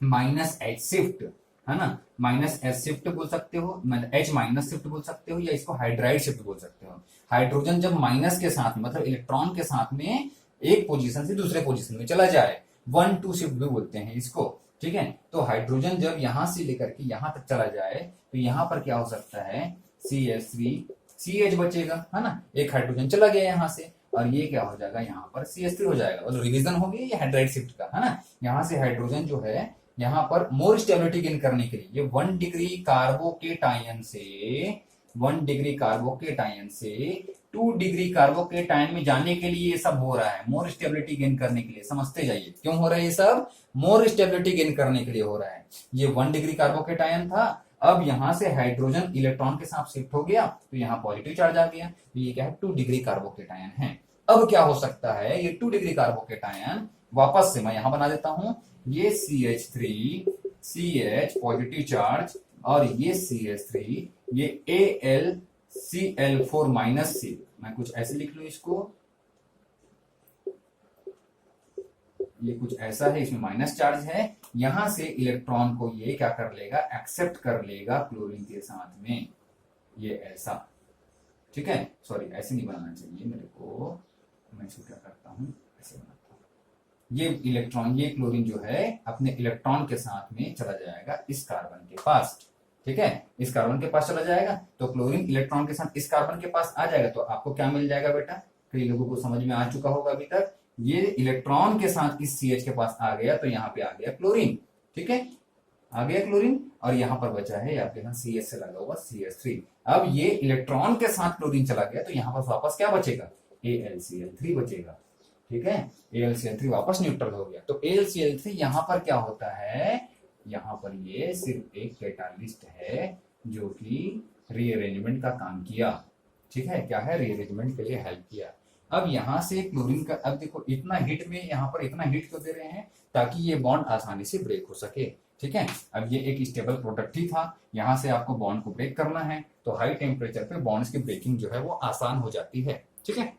Speaker 1: -H शिफ्ट, है ना। -H शिफ्ट बोल सकते हो, H माइनस शिफ्ट बोल सकते हो, या इसको हाइड्राइड शिफ्ट बोल सकते हो। हाइड्रोजन जब माइनस के साथ मतलब इलेक्ट्रॉन के साथ में एक पोजीशन से दूसरे पोजीशन में चला जाए, 1-2 शिफ्ट भी बोलते हैं इसको। ठीक है। तो हाइड्रोजन जब यहां से लेकर के यहां तक चला जाए तो यहां पर क्या हो सकता है, CH3 CH बचेगा, है ना। एक हाइड्रोजन चला गया यहां से और ये क्या हो जाएगा, यहाँ पर CH3 हो जाएगा। मतलब रिवीजन हो गया ये हाइड्राइड शिफ्ट का, है ना। यहाँ से हाइड्रोजन जो है यहाँ पर मोर स्टेबिलिटी गेन करने के लिए ये 1 डिग्री कार्बोकेटाइन से 2 डिग्री कार्बोकेटाइन में जाने के लिए ये सब हो रहा है, मोर स्टेबिलिटी गेन करने के लिए। समझते जाइए क्यों हो रहा है ये सब, मोर स्टेबिलिटी गेन करने के लिए हो रहा है। ये 1 डिग्री कार्बोकेटाइन था, अब यहां से हाइड्रोजन इलेक्ट्रॉन के साथ शिफ्ट हो गया तो यहाँ पॉजिटिव चार्ज आ गया। तो ये क्या है, 2 डिग्री कार्बोकेटाइन है। अब क्या हो सकता है, ये 2 डिग्री कार्बोकेटाइन वापस से मैं यहां बना देता हूं, ये CH3 CH पॉजिटिव चार्ज और ये CH3 ये AlCl4 माइनस C, मैं कुछ ऐसे लिख लू इसको, ये कुछ ऐसा है, इसमें माइनस चार्ज है। यहां से इलेक्ट्रॉन को ये क्या कर लेगा, एक्सेप्ट कर लेगा क्लोरीन के साथ में, ये ऐसा। ठीक है, सॉरी ऐसे नहीं बनाना चाहिए मेरे को, मैं इसको क्या करता हूं, ऐसे बनाता हूं। ये इलेक्ट्रॉन, ये क्लोरीन जो है अपने इलेक्ट्रॉन के साथ में चला जाएगा इस कार्बन के पास। ठीक है, इस कार्बन के पास चला जाएगा तो क्लोरीन इलेक्ट्रॉन के साथ इस कार्बन के पास आ जाएगा। तो आपको क्या मिल जाएगा बेटा, कई लोगों को समझ में आ चुका होगा अभी तक, ये इलेक्ट्रॉन के साथ इस CH के पास आ गया तो यहाँ पे आ गया क्लोरीन। ठीक है, आ गया क्लोरीन और यहाँ पर बचा है आपके यहाँ CH से लगा हुआ CH3। अब ये इलेक्ट्रॉन के साथ क्लोरीन चला गया तो यहाँ पर वापस क्या बचेगा, AlCl3 बचेगा। ठीक है, AlCl3 वापस न्यूट्रल हो गया। तो AlCl3 यहाँ पर क्या होता है, यहाँ पर ये सिर्फ एक कैटालिस्ट है जो कि रीअरेंजमेंट का काम किया। ठीक है, क्या है, रीअरेंजमेंट के लिए हेल्प किया। अब यहाँ से क्लोरीन का, अब देखो इतना हीट में, यहाँ पर इतना हीट क्यों दे रहे हैं, ताकि ये बॉन्ड आसानी से ब्रेक हो सके। ठीक है, अब ये एक स्टेबल प्रोडक्ट ही था, यहाँ से आपको बॉन्ड को ब्रेक करना है तो हाई टेम्परेचर पे बॉन्ड्स की ब्रेकिंग जो है वो आसान हो जाती है। ठीक है,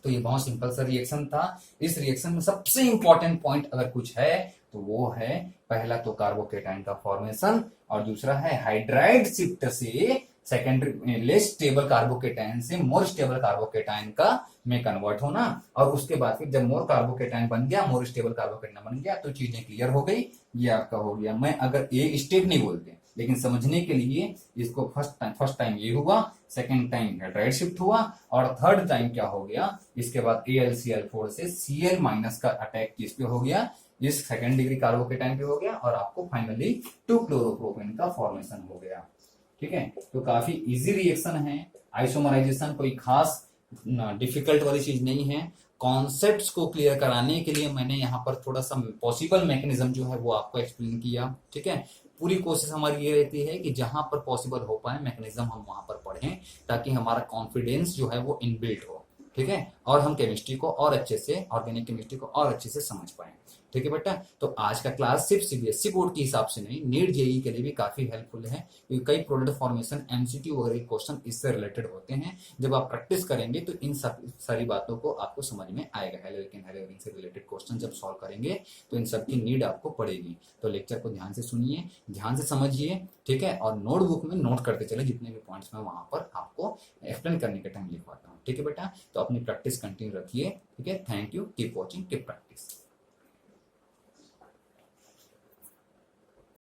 Speaker 1: तो ये बहुत सिंपल सा रिएक्शन था। इस रिएक्शन में सबसे इंपॉर्टेंट पॉइंट अगर कुछ है तो वो है, पहला तो कार्बोकेटाइन का फॉर्मेशन और दूसरा है हाइड्राइड शिफ्ट से सेकेंडरी लेस स्टेबल कार्बोकेटाइन से मोर स्टेबल कार्बोकेटाइन का में कन्वर्ट होना। और उसके बाद फिर जब मोर कार्बोकेटाइन बन गया, मोर स्टेबल कार्बोकेटाइन बन गया तो चीजें क्लियर हो गई। ये आपका हो गया। मैं अगर एक स्टेप नहीं बोलते, लेकिन समझने के लिए इसको फर्स्ट टाइम ये हुआ, सेकंड टाइम हाइड्राइड शिफ्ट हुआ और थर्ड टाइम क्या हो गया, इसके बाद AlCl4 से Cl माइनस का अटैक किस पे हो गया, इस सेकंड डिग्री कार्बोकेटाइन पे हो गया और आपको फाइनली 2-क्लोरोप्रोपेन का फॉर्मेशन हो गया। ठीक है, तो काफी इजी रिएक्शन है। आइसोमराइजेशन कोई खास डिफिकल्ट वाली चीज नहीं है। कॉन्सेप्ट्स को क्लियर कराने के लिए मैंने यहाँ पर थोड़ा सा पॉसिबल मैकेनिज्म जो है वो आपको एक्सप्लेन किया। ठीक है, पूरी कोशिश हमारी ये रहती है कि जहां पर पॉसिबल हो पाए मैकेनिज्म हम वहां पर पढ़ें, ताकि हमारा कॉन्फिडेंस जो है वो इनबिल्ट हो। ठीक है, और हम केमिस्ट्री को और अच्छे से, ऑर्गेनिक केमिस्ट्री को और अच्छे से समझ पाए। ठीक है बेटा। तो आज का क्लास सिर्फ सीबीएसई बोर्ड के हिसाब से नहीं, नीट जेई के लिए भी काफी हेल्पफुल है, क्योंकि कई प्रोडक्ट फॉर्मेशन एमसीक्यू वगैरह के क्वेश्चन इससे रिलेटेड होते हैं। जब आप प्रैक्टिस करेंगे तो इन सब सारी बातों को आपको समझ में आएगा। हेलोविन से रिलेटेड क्वेश्चन जब सॉल्व करेंगे तो इन सब की नीड आपको पड़ेगी। तो लेक्चर को ध्यान से सुनिए, ध्यान से समझिए, ठीक है, और नोटबुक में नोट करते चले जितने भी पॉइंट्स मैं वहां पर आपको एक्सप्लेन करने के टाइम लिखवाता हूँ। ठीक है बेटा, तो अपनी प्रैक्टिस कंटिन्यू रखिए। ठीक है, thank you, keep watching, keep practice.